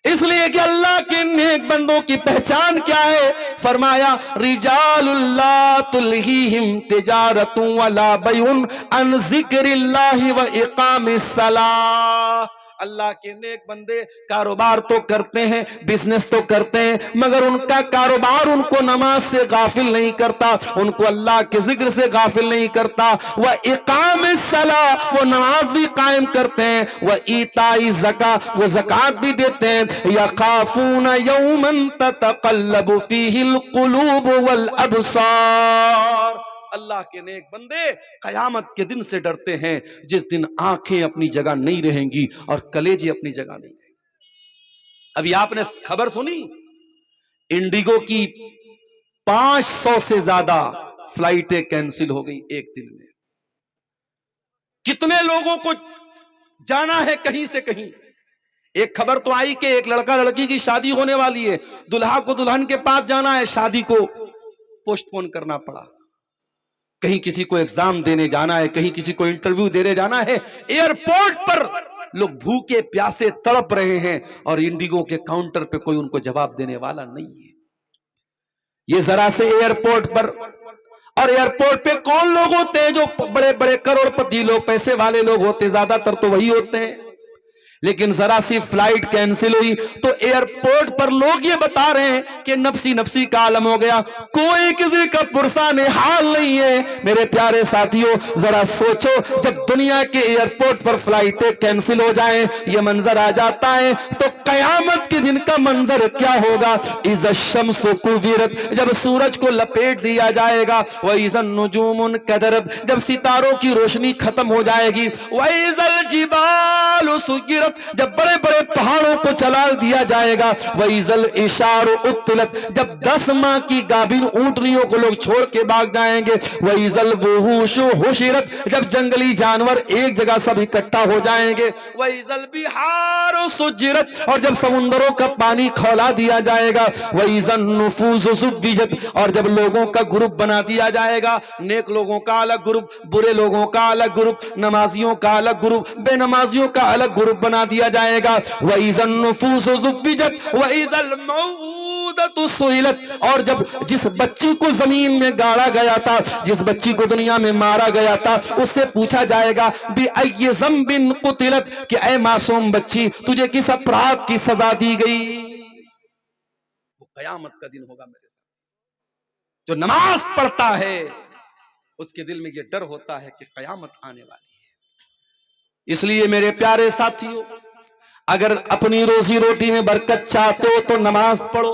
इसलिए कि अल्लाह के नेक बंदों की पहचान क्या है? फरमाया रिजालुल्लाह तुल्हीहिम तिजारतु वला बैउन अन जिक्रिल्लाहि व इकामिस सलाह। अल्लाह के नेक बंदे कारोबार तो करते हैं, बिजनेस तो करते हैं, मगर उनका कारोबार उनको नमाज से गाफिल नहीं करता, उनको अल्लाह के जिक्र से गाफिल नहीं करता। वह इकामिस सलाह, वो नमाज भी कायम करते हैं, वह ईताई ज़का, वो ज़कात भी देते हैं। यखाफून यौमन ततक़ल्लबु फीहिल क़ुलूब वल अब्सार। अल्लाह के नेक बंदे कयामत के दिन से डरते हैं, जिस दिन आंखें अपनी जगह नहीं रहेंगी और कलेजे अपनी जगह नहीं रहेंगे। अभी आपने खबर सुनी, इंडिगो की 500 से ज्यादा फ्लाइटें कैंसिल हो गई एक दिन में। कितने लोगों को जाना है कहीं से कहीं। एक खबर तो आई कि एक लड़का लड़की की शादी होने वाली है, दुल्हा को दुल्हन के पास जाना है, शादी को पोस्टपोन करना पड़ा। कहीं किसी को एग्जाम देने जाना है, कहीं किसी को इंटरव्यू देने जाना है, एयरपोर्ट पर लोग भूखे प्यासे तड़प रहे हैं और इंडिगो के काउंटर पे कोई उनको जवाब देने वाला नहीं है। ये जरा से एयरपोर्ट पर, और एयरपोर्ट पे कौन लोग होते हैं? जो बड़े बड़े करोड़पति लोग, पैसे वाले लोग होते, ज्यादातर तो वही होते हैं। लेकिन जरा सी फ्लाइट कैंसिल हुई तो एयरपोर्ट पर लोग ये बता रहे हैं कि नफसी नफसी का आलम हो गया, कोई किसी का पुरसाने हाल नहीं है। मेरे प्यारे साथियों, जरा सोचो, जब दुनिया के एयरपोर्ट पर फ्लाइटें कैंसिल हो जाएं, ये मंजर आ जाता है, तो कयामत के दिन का मंजर क्या होगा? इज़ शम्सु कुविरत, जब सूरज को लपेट दिया जाएगा। व इज़न नुजूमुन कदरत, जब सितारों की रोशनी खत्म हो जाएगी। व इज़ल जिबालु सुगिरत, जब बड़े बड़े पहाड़ों को चला दिया जाएगा। वइज़ल इशारु उत्तिलत, जब 10 माह की गाभिन ऊंटनियों को लोग छोड़ के भाग जाएंगे। वइज़ल वुहूशु हुशिरत, जब जंगली जानवर एक जगह सब इकट्ठा हो जाएंगे। वइज़ल बिहारु सुजिरत, और जब समुद्रों का पानी खौला दिया जाएगा। वइज़न नुफूसु सुव्विजत, और जब लोगों का ग्रुप बना दिया जाएगा, नेक लोगों का अलग ग्रुप, बुरे लोगों का अलग ग्रुप, नमाजियों का अलग ग्रुप, बेनमाजियों का अलग ग्रुप बना दिया जाएगा। वइज़न नुफूसु सुव्विजत वइज़ल मऊदतु सुइलत, और जब जिस बच्ची को जमीन में गाड़ा गया था, जिस बच्ची को दुनिया में मारा गया था, उससे पूछा जाएगा बिअय्यि ज़ंबिन कुतिलत, कि ऐ मासूम बच्ची, तुझे किस अपराध की सजा दी गई? वो कयामत का दिन होगा मेरे साथ। जो नमाज पढ़ता है उसके दिल में ये डर होता है कि कयामत आने वाली है। इसलिए मेरे प्यारे साथियों, अगर अपनी रोजी रोटी में बरकत चाहते हो तो नमाज पढ़ो।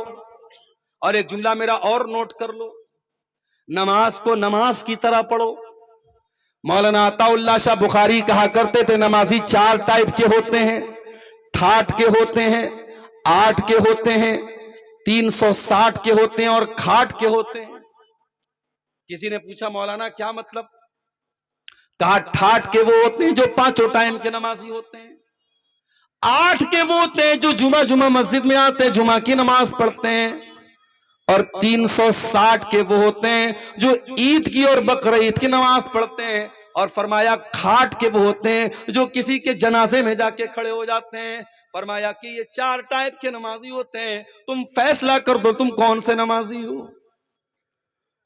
और एक जुमला मेरा और नोट कर लो, नमाज को नमाज की तरह पढ़ो। मौलाना अताउल्लाह शाह बुखारी कहा करते थे, नमाजी 4 टाइप के होते हैं, ठाठ के होते हैं, 8 के होते हैं, 360 के होते हैं और खाट के होते हैं। किसी ने पूछा मौलाना क्या मतलब? कहा ठाठ के वो होते हैं जो 5 टाइम के नमाजी होते हैं, 8 के वो होते हैं जो जुमा मस्जिद में आते हैं, जुमा की नमाज पढ़ते हैं, और 360 के वो होते हैं जो ईद की और बकरीद की नमाज पढ़ते हैं। और फरमाया खाट के वो होते हैं जो किसी के जनाजे में जाके खड़े हो जाते हैं। फरमाया कि ये 4 टाइप के नमाजी होते हैं, तुम फैसला कर दो तुम कौन से नमाजी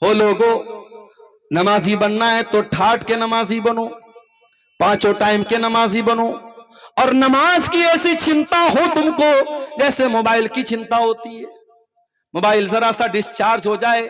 हो लोगों। नमाजी बनना है तो ठाठ के नमाजी बनो, पांचों टाइम के नमाजी बनो, और नमाज की ऐसी चिंता हो तुमको जैसे मोबाइल की चिंता होती है। मोबाइल जरा सा डिस्चार्ज हो जाए,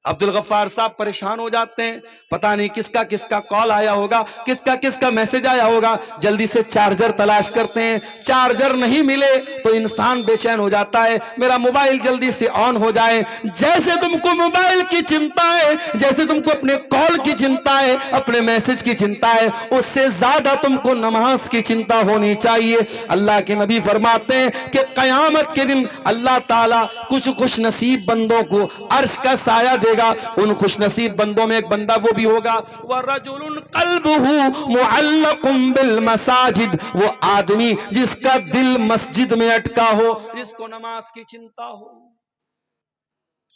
अब्दुल गफ्फार साहब परेशान हो जाते हैं, पता नहीं किसका किसका कॉल आया होगा, किसका किसका मैसेज आया होगा, जल्दी से चार्जर तलाश करते हैं, चार्जर नहीं मिले तो इंसान बेचैन हो जाता है, मेरा मोबाइल जल्दी से ऑन हो जाए। जैसे तुमको मोबाइल की चिंता है, जैसे तुमको अपने कॉल की चिंता है, अपने मैसेज की चिंता है, उससे ज्यादा तुमको नमाज की चिंता होनी चाहिए। अल्लाह के नबी फरमाते हैं कि कयामत के दिन अल्लाह ताला कुछ खुश नसीब बंदों को अर्श का साया दे, उन खुशनसीब बंदों में एक बंदा वो भी होगा, वरजुलुन क़ल्बुहु मुअल्लक़ुम बिल मसाजिद, वो आदमी जिसका दिल मस्जिद में अटका हो, जिसको नमाज की चिंता हो।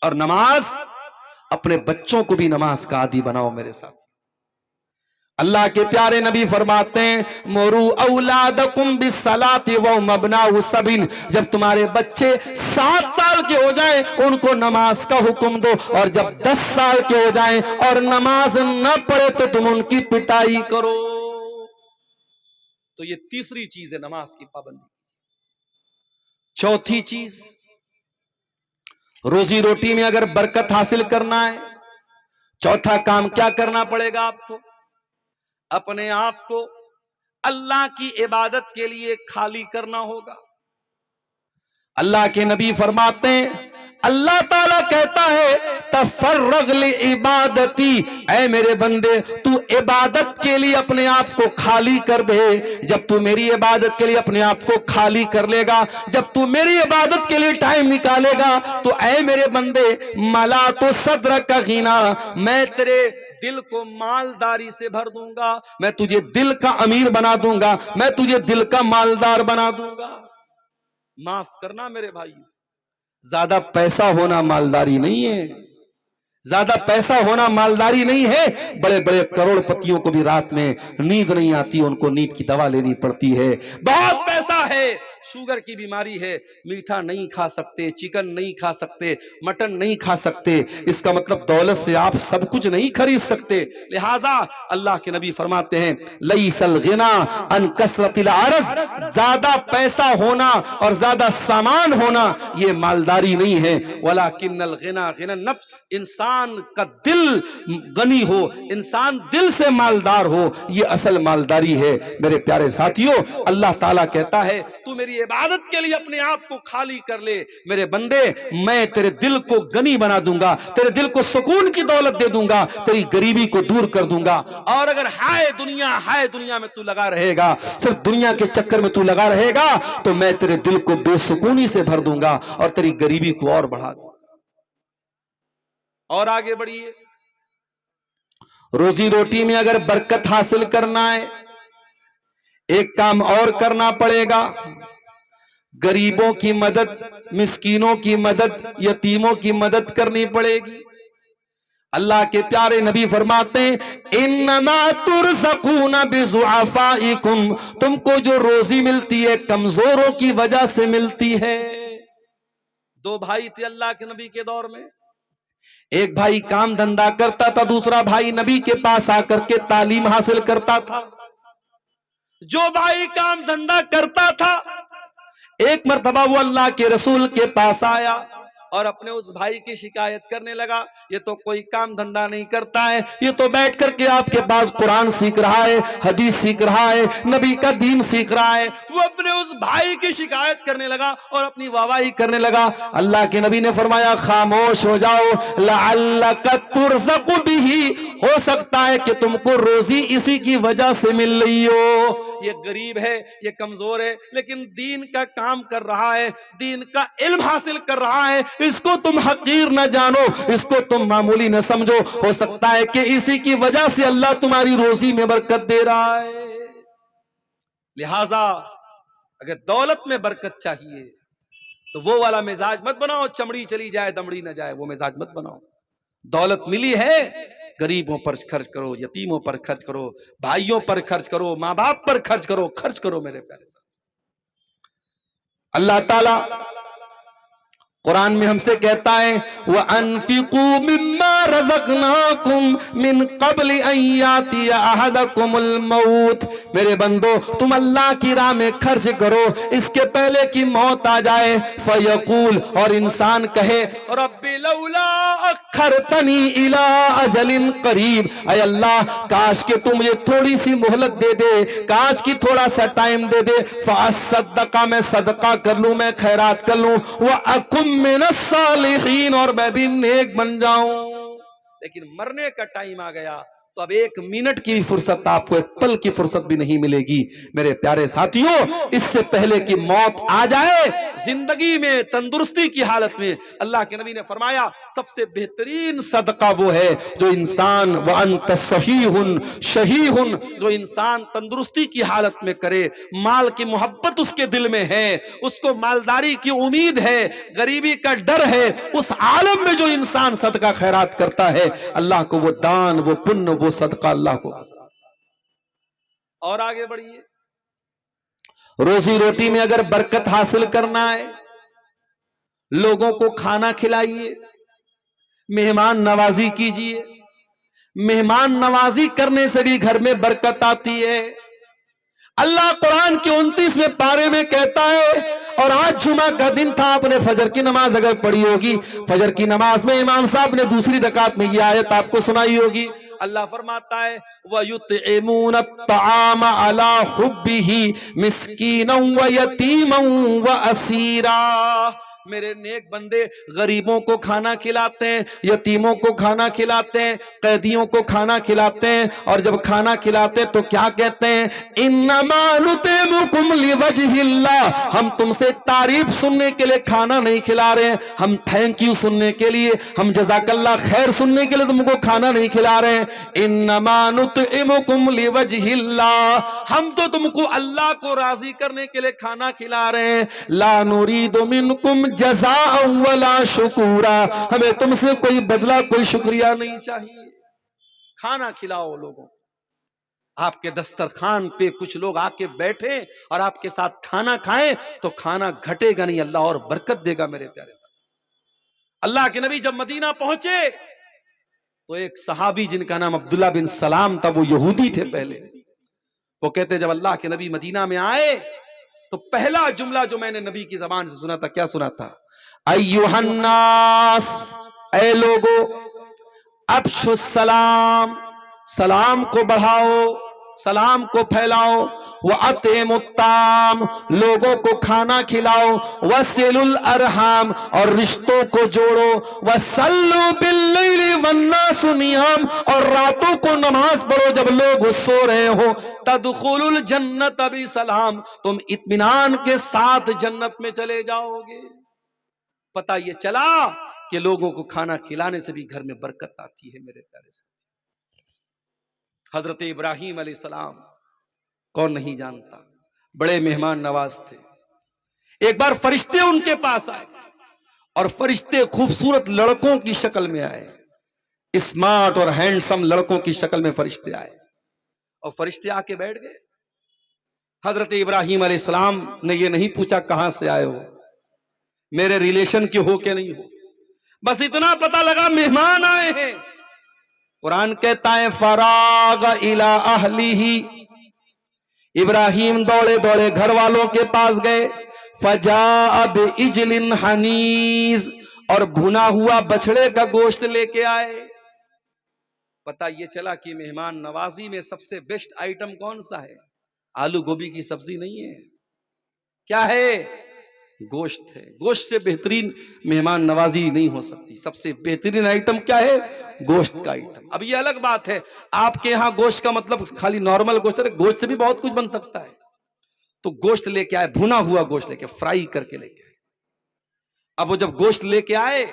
और नमाज, अपने बच्चों को भी नमाज का आदी बनाओ मेरे साथ। अल्लाह के प्यारे नबी फरमाते हैं, मोरू औलादकुम बिस्सलाति व मबनाउ सबिन, जब तुम्हारे बच्चे 7 साल के हो जाएं उनको नमाज का हुक्म दो, और जब 10 साल के हो जाएं और नमाज न पढ़े तो तुम उनकी पिटाई करो। तो ये तीसरी चीज है नमाज की पाबंदी। चौथी चीज, रोजी रोटी में अगर बरकत हासिल करना है, चौथा काम क्या करना पड़ेगा आपको? अपने आप को अल्लाह की इबादत के लिए खाली करना होगा। अल्लाह के नबी फरमाते हैं, अल्लाह ताला कहता है तफर्रग li इबादती, ऐ मेरे बंदे तू इबादत के लिए अपने आप को खाली कर दे। जब तू मेरी इबादत के लिए अपने आप को खाली कर लेगा, जब तू मेरी इबादत के लिए टाइम निकालेगा, तो ऐ मेरे बंदे मला तो सद्र का गिना, मैं तेरे दिल को मालदारी से भर दूंगा, मैं तुझे दिल का अमीर बना दूंगा, मैं तुझे दिल का मालदार बना दूंगा। माफ करना मेरे भाई, ज्यादा पैसा होना मालदारी नहीं है, ज्यादा पैसा होना मालदारी नहीं है। बड़े बड़े करोड़पतियों को भी रात में नींद नहीं आती, उनको नींद की दवा लेनी पड़ती है। बहुत पैसा है, शुगर की बीमारी है, मीठा नहीं खा सकते, चिकन नहीं खा सकते, मटन नहीं खा सकते, इसका मतलब दौलत से आप सब कुछ नहीं खरीद सकते। लिहाजा अल्लाह के नबी फरमाते हैं, लईसल गिना अन कसरतिल अर्ज़, ज्यादा पैसा होना और ज्यादा सामान होना ये मालदारी नहीं है, वलाकिन्नल गिना गिनन नफ्स, इंसान का दिल गनी हो, इंसान दिल से मालदार हो, ये असल मालदारी है। मेरे प्यारे साथियों, अल्लाह ताला कहता है तू मेरी इबादत के लिए अपने आप को खाली कर ले मेरे बंदे, मैं तेरे दिल को गनी बना दूंगा, तेरे दिल को सुकून की दौलत दे दूंगा, तेरी गरीबी को दूर कर दूंगा। और अगर हाय दुनिया में तू लगा रहेगा, सिर्फ दुनिया के चक्कर में तू लगा रहेगा, तो मैं तेरे दिल को बेसुकूनी से भर दूंगा और तेरी गरीबी को और बढ़ा दूंगा। और आगे बढ़िए, रोजी रोटी में अगर बरकत हासिल करना है, एक काम और करना पड़ेगा, गरीबों की मदद, मिस्कीनों की मदद, यतीमों की मदद करनी पड़ेगी। अल्लाह के प्यारे नबी फरमाते हैं, इन्नमा तुरज़क़ूना बिज़ुअफ़ाइकुम, तुमको जो रोजी मिलती है कमजोरों की वजह से मिलती है। 2 भाई थे अल्लाह के नबी के दौर में, एक भाई काम धंधा करता था, दूसरा भाई नबी के पास आकर के तालीम हासिल करता था। जो भाई काम धंधा करता था, एक मर्तबा वो अल्लाह के रसूल के पास आया और अपने उस भाई की शिकायत करने लगा, ये तो कोई काम धंधा नहीं करता है, ये तो बैठ करके आपके पास कुरान सीख रहा है, हदीस सीख रहा है, नबी का दीन सीख रहा है। वो अपने उस भाई की शिकायत करने लगा और अपनी वाहवाही करने लगा। अल्लाह के नबी ने फरमाया, खामोश हो जाओ, लअल्लका तुरज़क़ु बिही, हो सकता है कि तुमको रोजी इसी की वजह से मिल रही हो। ये गरीब है, ये कमजोर है, लेकिन दीन का काम कर रहा है, दीन का इल्म हासिल कर रहा है, इसको तुम हकीर न जानो, इसको तुम मामूली न समझो। हो सकता है कि इसी की वजह से अल्लाह तुम्हारी रोजी में बरकत दे रहा है। लिहाजा अगर दौलत में बरकत चाहिए तो वो वाला मिजाज मत बनाओ, चमड़ी चली जाए दमड़ी न जाए, वो मिजाज मत बनाओ। दौलत मिली है, गरीबों पर खर्च करो, यतीमों पर खर्च करो, भाइयों पर खर्च करो, माँ बाप पर खर्च करो, खर्च करो मेरे प्यारे साथ। अल्लाह ताला कुरान में हमसे कहता है व अनफिकू मिम्मा रज़क़नाकुम मिन क़ब्ल अन यातिया अहदकुमुल मौत। मेरे बंदो तुम अल्लाह की राह में खर्च करो इसके पहले कि मौत आ जाए। फयकूल, और इंसान कहे रब्बी लौला अखरतनी इला अजलिन करीब, अय अल्लाह काश के तुम मुझे थोड़ी सी मोहलत दे दे, काश की थोड़ा सा टाइम दे दे। फअसद्दक़ा, मैं सदका कर लूं, मैं खैरात कर लूं। व अकुम मिनस सालिहीन, और मैं भी नेक बन जाऊं। लेकिन मरने का टाइम आ गया तो अब 1 मिनट की भी फुर्सत, आपको 1 पल की फुर्सत भी नहीं मिलेगी। मेरे प्यारे साथियों, इससे पहले कि मौत आ जाए, जिंदगी में तंदुरुस्ती की हालत में अल्लाह के नबी ने फरमाया सबसे बेहतरीन सदका वो है जो इंसान व अंत सहीहुन शहीहुन, जो इंसान तंदुरुस्ती की हालत में करे, माल की मोहब्बत उसके दिल में है, उसको मालदारी की उम्मीद है, गरीबी का डर है, उस आलम में जो इंसान सदका खैरात करता है, अल्लाह को वो दान, वो पुण्य, वो सदका अल्लाह को पसंद। और आगे बढ़िए, रोजी रोटी में अगर बरकत हासिल करना है, लोगों को खाना खिलाइए, मेहमान नवाजी कीजिए। मेहमान नवाजी करने से भी घर में बरकत आती है। अल्लाह कुरान के 29वें पारे में कहता है, और आज जुमा का दिन था, आपने फजर की नमाज अगर पढ़ी होगी, फजर की नमाज में इमाम साहब ने दूसरी रकात में यह आयत आपको सुनाई होगी। अल्लाह फरमाता है वयुतइमून अत्तआम अला हुब्बिही मिस्कीनन व यतीमन व असीरा। मेरे नेक बंदे गरीबों को खाना खिलाते हैं, यतीमों को खाना खिलाते हैं, कैदियों को खाना खिलाते हैं। और जब खाना खिलाते तो क्या कहते हैं, इन्नमा नुतिमुकुम लिवजहिल्लाह, हम तुमसे तारीफ सुनने के लिए खाना नहीं खिला रहे हैं, हम थैंक यू सुनने के लिए, हम जज़ाकल्लाह खैर सुनने के लिए तुमको खाना नहीं खिला रहे हैं। इन्नमा नुतिमुकुम लिवजहिल्लाह, हम तो तुमको अल्लाह को राजी करने के लिए खाना खिला रहे हैं। ला नुरीदु मिनकुम जज़ाअ वला शुकूरा, हमें तुमसे कोई बदला, कोई शुक्रिया नहीं चाहिए। खाना खिलाओ लोगों को। आपके दस्तरखान पे कुछ लोग आके बैठे और आपके साथ खाना खाएं तो खाना घटेगा नहीं, अल्लाह और बरकत देगा। मेरे प्यारे साथ, अल्लाह के नबी जब मदीना पहुंचे तो एक सहाबी जिनका नाम अब्दुल्ला बिन सलाम था, वो यहूदी थे पहले, वो कहते जब अल्लाह के नबी मदीना में आए तो पहला जुमला जो मैंने नबी की जबान से सुना था, क्या सुना था, अय्युहन्नास, ऐ लोगो, अफ्शुस सलाम, सलाम को बढ़ाओ, सलाम को फैलाओ, व अतिमुत्ताम, लोगों को खाना खिलाओ, वसिलुल अरहाम, और रिश्तों को जोड़ो, वसल्लु बिल्लैलि वन्नासु नियाम, और रातों को नमाज पढ़ो जब लोग सो रहे हो, तदखुलुल जन्नत बिसलाम, तुम इत्मीनान के साथ जन्नत में चले जाओगे। पता ये चला कि लोगों को खाना खिलाने से भी घर में बरकत आती है। मेरे प्यारे साथी, हजरत इब्राहीम अलैहिस्सलाम कौन नहीं जानता, बड़े मेहमान नवाज थे। एक बार फरिश्ते उनके पास आए और फरिश्ते खूबसूरत लड़कों की शक्ल में आए, स्मार्ट और हैंडसम लड़कों की शक्ल में फरिश्ते आए, और फरिश्ते आके बैठ गए। हजरत इब्राहीम अलैहिस्सलाम ने ये नहीं पूछा कहां से आए हो, मेरे रिलेशन के हो के नहीं हो, बस इतना पता लगा मेहमान आए हैं। कुरान कहता है फराग इला अहलिही, इब्राहिम दौड़े दौड़े घर वालों के पास गए। फजा बिइजलिन हनीज, और भुना हुआ बछड़े का गोश्त लेके आए। पता ये चला कि मेहमान नवाजी में सबसे बेस्ट आइटम कौन सा है, आलू गोभी की सब्जी नहीं है, क्या है, गोश्त है। गोश्त से बेहतरीन मेहमान नवाजी नहीं हो सकती। सबसे बेहतरीन आइटम क्या है, गोश्त का आइटम। अब ये अलग बात है, आपके यहां गोश्त का मतलब खाली नॉर्मल गोश्त है, गोश्त से भी बहुत कुछ बन सकता है। तो गोश्त लेके आए, भुना हुआ गोश्त लेके, फ्राई करके लेके आए। अब वो जब गोश्त लेके आए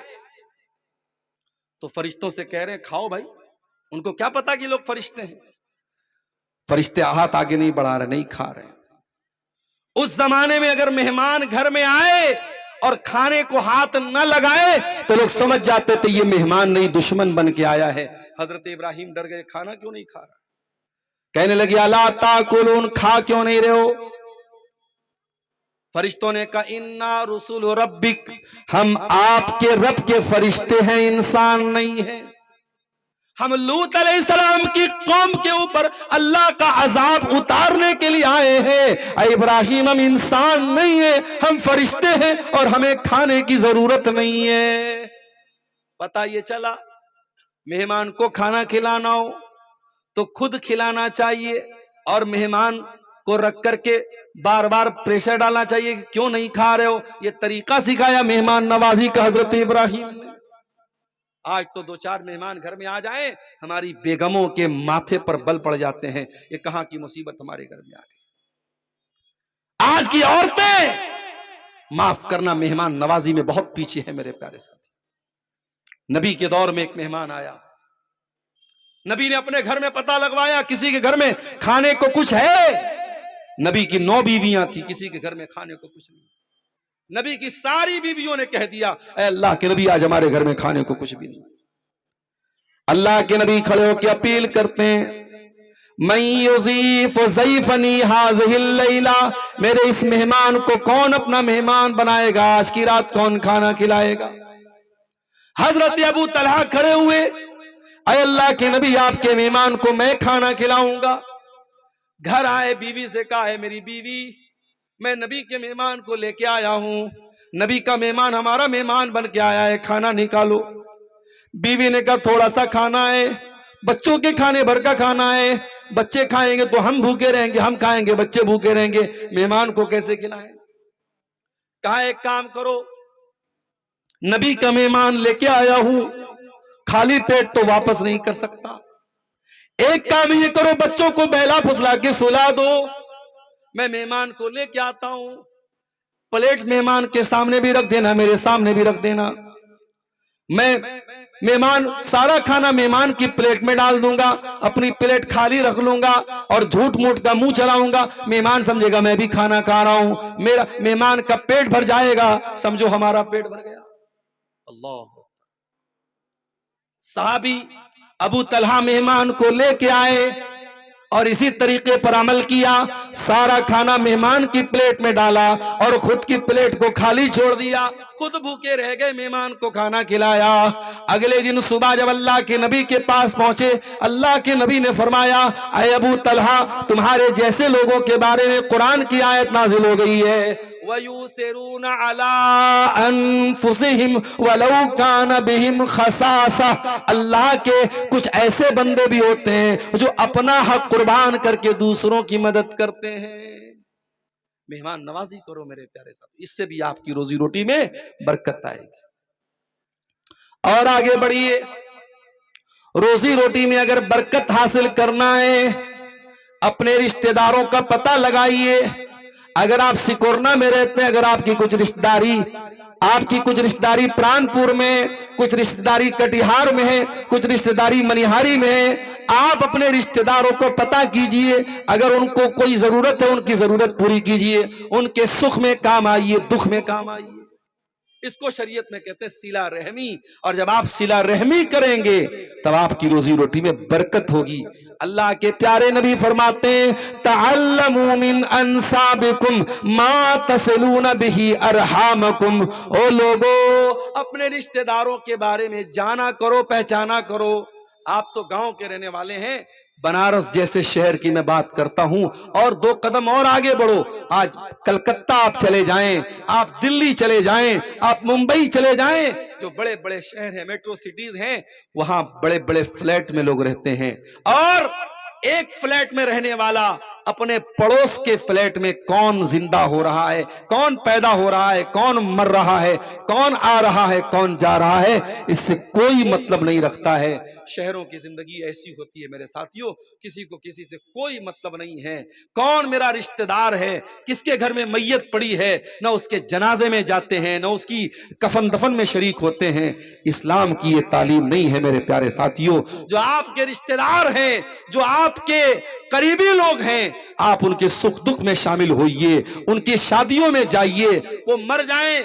तो फरिश्तों से कह रहे हैं खाओ भाई। उनको क्या पता कि लोग फरिश्ते हैं। फरिश्ते हाथ आगे नहीं बढ़ा रहे, नहीं खा रहे। उस जमाने में अगर मेहमान घर में आए और खाने को हाथ न लगाए तो लोग समझ जाते थे ये मेहमान नहीं, दुश्मन बन के आया है। हजरत इब्राहिम डर गए, खाना क्यों नहीं खा रहा। कहने लगे अला ताकुलून, खा क्यों नहीं रहे हो। फरिश्तों ने कहा इन्ना रुसुल रब्बिक, हम आपके रब के फरिश्ते हैं, इंसान नहीं है। हम लूत अलैहिस्सलाम की कौम के ऊपर अल्लाह का अजाब उतारने के लिए आए हैं। ऐ इब्राहिम, हम इंसान नहीं है, हम फरिश्ते हैं और हमें खाने की जरूरत नहीं है। पता ये चला मेहमान को खाना खिलाना हो तो खुद खिलाना चाहिए और मेहमान को रख करके बार बार प्रेशर डालना चाहिए कि क्यों नहीं खा रहे हो। ये तरीका सिखाया मेहमान नवाजी का हजरत इब्राहिम ने। आज तो 2-4 मेहमान घर में आ जाए, हमारी बेगमों के माथे पर बल पड़ जाते हैं। ये कहां की मुसीबत हमारे घर में आ गई। आज की औरतें माफ करना मेहमान नवाजी में बहुत पीछे है मेरे प्यारे साथी। नबी के दौर में एक मेहमान आया, नबी ने अपने घर में पता लगवाया किसी के घर में खाने को कुछ है। नबी की 9 बीवियां थी, किसी के घर में खाने को कुछ नहीं। नबी की सारी बीवियों ने कह दिया, ऐ अल्लाह के नबी, आज हमारे घर में खाने को कुछ भी नहीं। अल्लाह के नबी खड़े होकर अपील करते हैं, मैं युज़ीफ़ ज़ैफ़नी हाज़िहिल लैला, मेरे इस मेहमान को कौन अपना मेहमान बनाएगा, आज की रात कौन खाना खिलाएगा। हजरत अबू तलहा खड़े हुए, ऐ अल्लाह के नबी, आपके मेहमान को मैं खाना खिलाऊंगा। घर आए, बीवी से कहा, है मेरी बीवी, मैं नबी के मेहमान को लेके आया हूं, नबी का मेहमान हमारा मेहमान बन के आया है, खाना निकालो। बीवी ने कहा थोड़ा सा खाना है, बच्चों के खाने भर का खाना है, बच्चे खाएंगे तो हम भूखे रहेंगे, हम खाएंगे बच्चे भूखे रहेंगे, मेहमान को कैसे खिलाएं। कहा एक काम करो, नबी का मेहमान लेके आया हूं, खाली पेट तो वापस नहीं कर सकता, एक काम ये करो, बच्चों को बहला फुसला के सुला दो, मैं मेहमान को लेके आता हूं। प्लेट मेहमान के सामने भी रख देना, मेरे सामने भी रख देना, मैं मेहमान सारा खाना मेहमान की प्लेट में डाल दूंगा, अपनी प्लेट खाली रख लूंगा और झूठ मूठ का मुंह चलाऊंगा। मेहमान समझेगा मैं भी खाना खा रहा हूं, मेरा मेहमान का पेट भर जाएगा, समझो हमारा पेट भर गया। अल्लाह। साहबी अबू तलहा मेहमान को लेके आए और इसी तरीके पर अमल किया, सारा खाना मेहमान की प्लेट में डाला और खुद की प्लेट को खाली छोड़ दिया, खुद भूखे रह गए, मेहमान को खाना खिलाया। अगले दिन सुबह जब अल्लाह के नबी के पास पहुंचे, अल्लाह के नबी ने फरमाया, ऐ अबू तलहा, तुम्हारे जैसे लोगों के बारे में कुरान की आयत नाजिल हो गई है, वयूसिरूना अला अनफुसिहिम वलौ कान बिहिम खसासा। अल्लाह के कुछ ऐसे बंदे भी होते हैं जो अपना हक कुर्बान करके दूसरों की मदद करते हैं। मेहमान नवाजी करो मेरे प्यारे साथी, इससे भी आपकी रोजी रोटी में बरकत आएगी। और आगे बढ़िए, रोजी रोटी में अगर बरकत हासिल करना है, अपने रिश्तेदारों का पता लगाइए। अगर आप सिकोरना में रहते हैं, अगर आपकी कुछ रिश्तेदारी प्राणपुर में, कुछ रिश्तेदारी कटिहार में है, कुछ रिश्तेदारी मनिहारी में है, आप अपने रिश्तेदारों को पता कीजिए। अगर उनको कोई जरूरत है, उनकी जरूरत पूरी कीजिए, उनके सुख में काम आइए, दुख में काम आइए। इसको शरीयत में कहते हैं सिला रहमी। और जब आप सिला रहमी करेंगे तब आपकी रोजी रोटी में बरकत होगी। अल्लाह के प्यारे नबी फरमाते हैं, तअल्लमू मिन अंसाबिकुम मा तसिलून बिही अरहामकुम। ओ लोगो, अपने रिश्तेदारों के बारे में जाना करो, पहचाना करो। आप तो गांव के रहने वाले हैं, बनारस जैसे शहर की मैं बात करता हूं, और 2 कदम और आगे बढ़ो, आज कलकत्ता आप चले जाएं, आप दिल्ली चले जाएं, आप मुंबई चले जाएं, जो बड़े बड़े शहर हैं, मेट्रो सिटीज हैं, वहां बड़े बड़े फ्लैट में लोग रहते हैं। और एक फ्लैट में रहने वाला अपने पड़ोस के फ्लैट में कौन जिंदा हो रहा है, कौन पैदा हो रहा है, कौन मर रहा है, कौन आ रहा है, कौन जा रहा है, इससे कोई मतलब नहीं रखता है। शहरों की जिंदगी ऐसी होती है मेरे साथियों, किसी को किसी से कोई मतलब नहीं है। कौन मेरा रिश्तेदार है, किसके घर में मैयत पड़ी है, ना उसके जनाजे में जाते हैं, ना उसकी कफन दफन में शरीक होते हैं। इस्लाम की ये तालीम नहीं है मेरे प्यारे साथियों। जो आपके रिश्तेदार हैं, जो आपके करीबी लोग हैं, आप उनके सुख दुख में शामिल होइए, उनकी शादियों में जाइए, वो मर जाएं,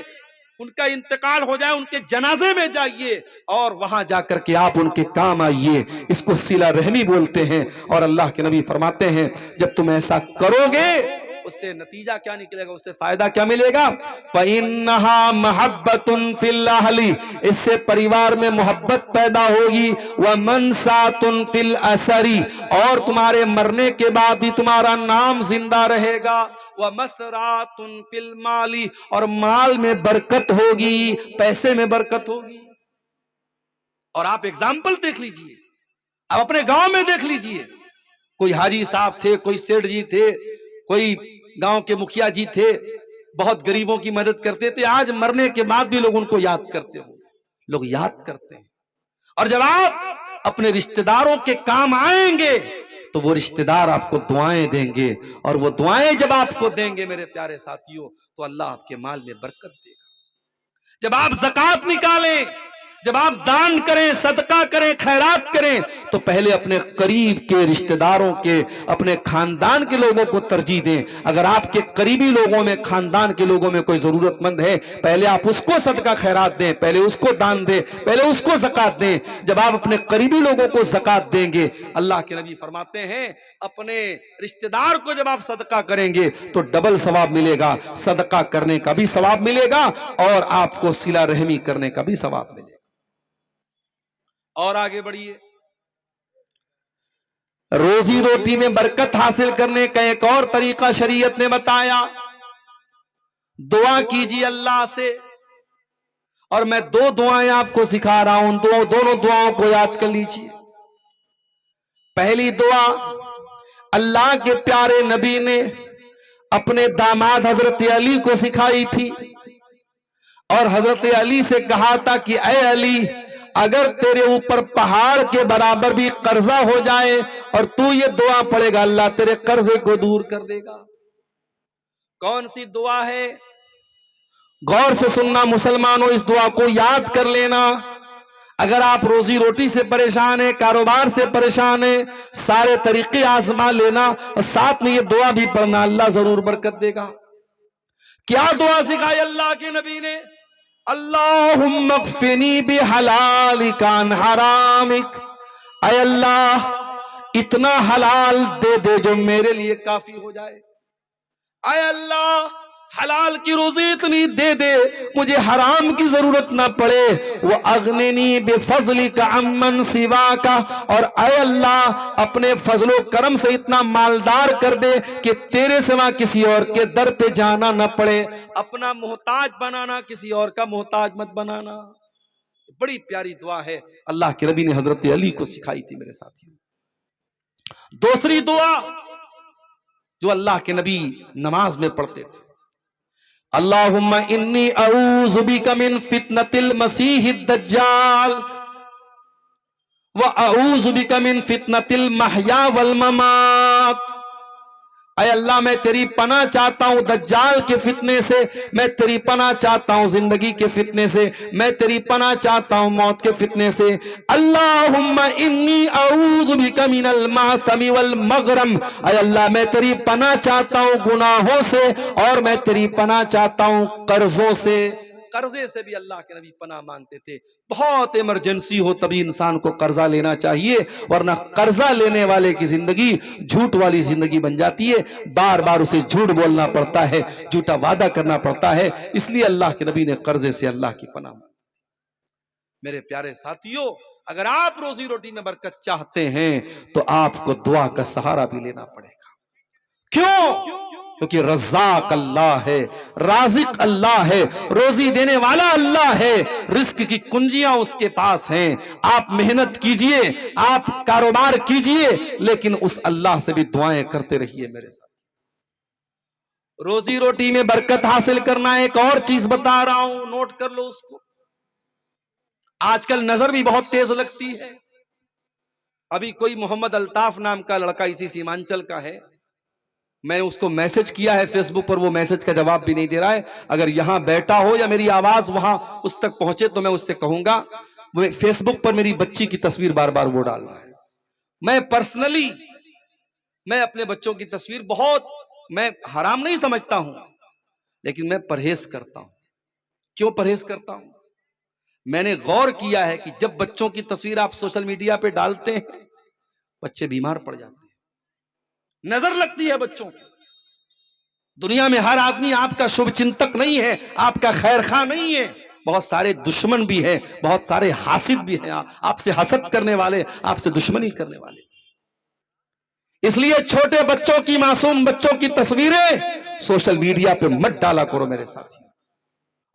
उनका इंतकाल हो जाए, उनके जनाजे में जाइए और वहां जाकर के आप उनके काम आइए। इसको सिला रहमी बोलते हैं। और अल्लाह के नबी फरमाते हैं, जब तुम ऐसा करोगे उससे नतीजा क्या निकलेगा, उससे फायदा क्या मिलेगा? फ़इन्नहा महब्बतुन फिल अहली, इससे परिवार में मोहब्बत पैदा होगी। व मनसातुन फिल असरी, और तुम्हारे मरने के बाद भी तुम्हारा नाम जिंदा रहेगा। व मसरातुन फिल माली, और माल में बरकत होगी, पैसे में बरकत होगी। और आप एग्जाम्पल देख लीजिए, आप अपने गांव में देख लीजिए, कोई हाजी साहब थे, कोई सेठ जी थे, कोई गांव के मुखिया जी थे, बहुत गरीबों की मदद करते थे। आज मरने के बाद भी लोग उनको याद करते हो, लोग याद करते हैं। और जब आप अपने रिश्तेदारों के काम आएंगे तो वो रिश्तेदार आपको दुआएं देंगे, और वो दुआएं जब आपको देंगे मेरे प्यारे साथियों, तो अल्लाह आपके माल में बरकत देगा। जब आप ज़कात निकालें, जब आप दान करें, सदका करें, खैरात करें, तो पहले अपने करीब के रिश्तेदारों के, अपने खानदान के लोगों को तरजीह दें। अगर आपके करीबी लोगों में, खानदान के लोगों में कोई जरूरतमंद है, पहले आप उसको सदका खैरात दें, पहले उसको दान दें, पहले उसको ज़कात दें। जब आप अपने करीबी लोगों को ज़कात देंगे, अल्लाह के नबी फरमाते हैं, अपने रिश्तेदार को जब आप सदका करेंगे तो डबल सवाब मिलेगा। सदका करने का भी सवाब मिलेगा और आपको सिला रहमी करने का भी सवाब मिलेगा। और आगे बढ़िए, रोजी रोटी में बरकत हासिल करने का एक और तरीका शरीयत ने बताया। दुआ कीजिए अल्लाह से, और मैं दो दुआएं आपको सिखा रहा हूं, दोनों दुआओं को याद कर लीजिए। पहली दुआ अल्लाह के प्यारे नबी ने अपने दामाद हजरत अली को सिखाई थी, और हजरत अली से कहा था कि ऐ अली, अगर तेरे ऊपर पहाड़ के बराबर भी कर्जा हो जाए और तू ये दुआ पढ़ेगा, अल्लाह तेरे कर्जे को दूर कर देगा। कौन सी दुआ है? गौर से सुनना मुसलमानों, इस दुआ को याद कर लेना। अगर आप रोजी रोटी से परेशान है, कारोबार से परेशान है, सारे तरीके आजमा लेना और साथ में ये दुआ भी पढ़ना, अल्लाह जरूर बरकत देगा। क्या दुआ सिखाई अल्लाह के नबी ने? अल्लाहुम्मा क़्फ़िनी बिहलालिका अन हरामिक, ऐ अल्लाह इतना हलाल दे दे जो मेरे लिए काफी हो जाए। ऐ अल्लाह हलाल की रोजी इतनी दे दे मुझे हराम की जरूरत ना पड़े। वो अगनिनी बिफज़लिका अम्मन सिवाका, और ऐ अल्लाह अपने फजलो करम से इतना मालदार कर दे कि तेरे सिवा किसी और के दर पे जाना ना पड़े। अपना मोहताज बनाना, किसी और का मोहताज मत बनाना। बड़ी प्यारी दुआ है, अल्लाह के नबी ने हजरत अली को सिखाई थी मेरे साथियों। दूसरी दुआ जो अल्लाह के नबी नमाज में पढ़ते थे, अल्लाहुम्मा इन्नी अऊज़ु बिका मिन फितनतिल मसीहिद दज्जाल व अऊज़ु बिका मिन फितनतिल महया वल ममात। ऐ अल्लाह मैं तेरी पनाह चाहता हूं दज्जाल के फितने से, मैं तेरी पनाह चाहता हूं जिंदगी के फितने से, मैं तेरी पनाह चाहता हूं मौत के फितने से। अल्लाहुम्मा इन्नी अऊज़ु बिका मिनल मासमी वल मगरम, ऐ अल्लाह मैं तेरी पनाह चाहता हूं गुनाहों से, और मैं तेरी पनाह चाहता हूं कर्जों से। कर्जे से भी अल्लाह के नबी पनाह मांगते थे। बहुत इमरजेंसी हो तभी इंसान को कर्जा लेना चाहिए, वरना कर्जा लेने वाले की जिंदगी झूठ वाली जिंदगी बन जाती है। बार बार उसे झूठ बोलना पड़ता है, झूठा वादा करना पड़ता है। इसलिए अल्लाह के नबी ने कर्जे से अल्लाह की पनाह मांगी। मेरे प्यारे साथियों, अगर आप रोजी रोटी में बरकत चाहते हैं तो आपको दुआ का सहारा भी लेना पड़ेगा। क्यों? क्योंकि रज़्ज़ाक़ अल्लाह है, राज़िक़ अल्लाह है, रोजी देने वाला अल्लाह है, रिस्क की कुंजियां उसके पास हैं। आप मेहनत कीजिए, आप कारोबार कीजिए, लेकिन उस अल्लाह से भी दुआएं करते रहिए मेरे साथ। रोजी रोटी में बरकत हासिल करना, एक और चीज बता रहा हूं, नोट कर लो उसको। आजकल नजर भी बहुत तेज लगती है। अभी कोई मोहम्मद अल्ताफ नाम का लड़का इसी सीमांचल का है, मैंने उसको मैसेज किया है फेसबुक पर, वो मैसेज का जवाब भी नहीं दे रहा है। अगर यहां बैठा हो या मेरी आवाज वहां उस तक पहुंचे तो मैं उससे कहूंगा, वो फेसबुक पर मेरी बच्ची की तस्वीर बार बार वो डाल रहा है। मैं पर्सनली अपने बच्चों की तस्वीर बहुत, मैं हराम नहीं समझता हूं, लेकिन मैं परहेज करता हूं। क्यों परहेज करता हूं? मैंने गौर किया है कि जब बच्चों की तस्वीर आप सोशल मीडिया पे डालते हैं, बच्चे बीमार पड़ जाते हैं, नजर लगती है बच्चों की। दुनिया में हर आदमी आपका शुभ चिंतक नहीं है, आपका खैर खा नहीं है। बहुत सारे दुश्मन भी हैं, बहुत सारे हासिद भी हैं, आपसे हसद करने वाले, आपसे दुश्मनी करने वाले। इसलिए छोटे बच्चों की, मासूम बच्चों की तस्वीरें सोशल मीडिया पे मत डाला करो मेरे साथी।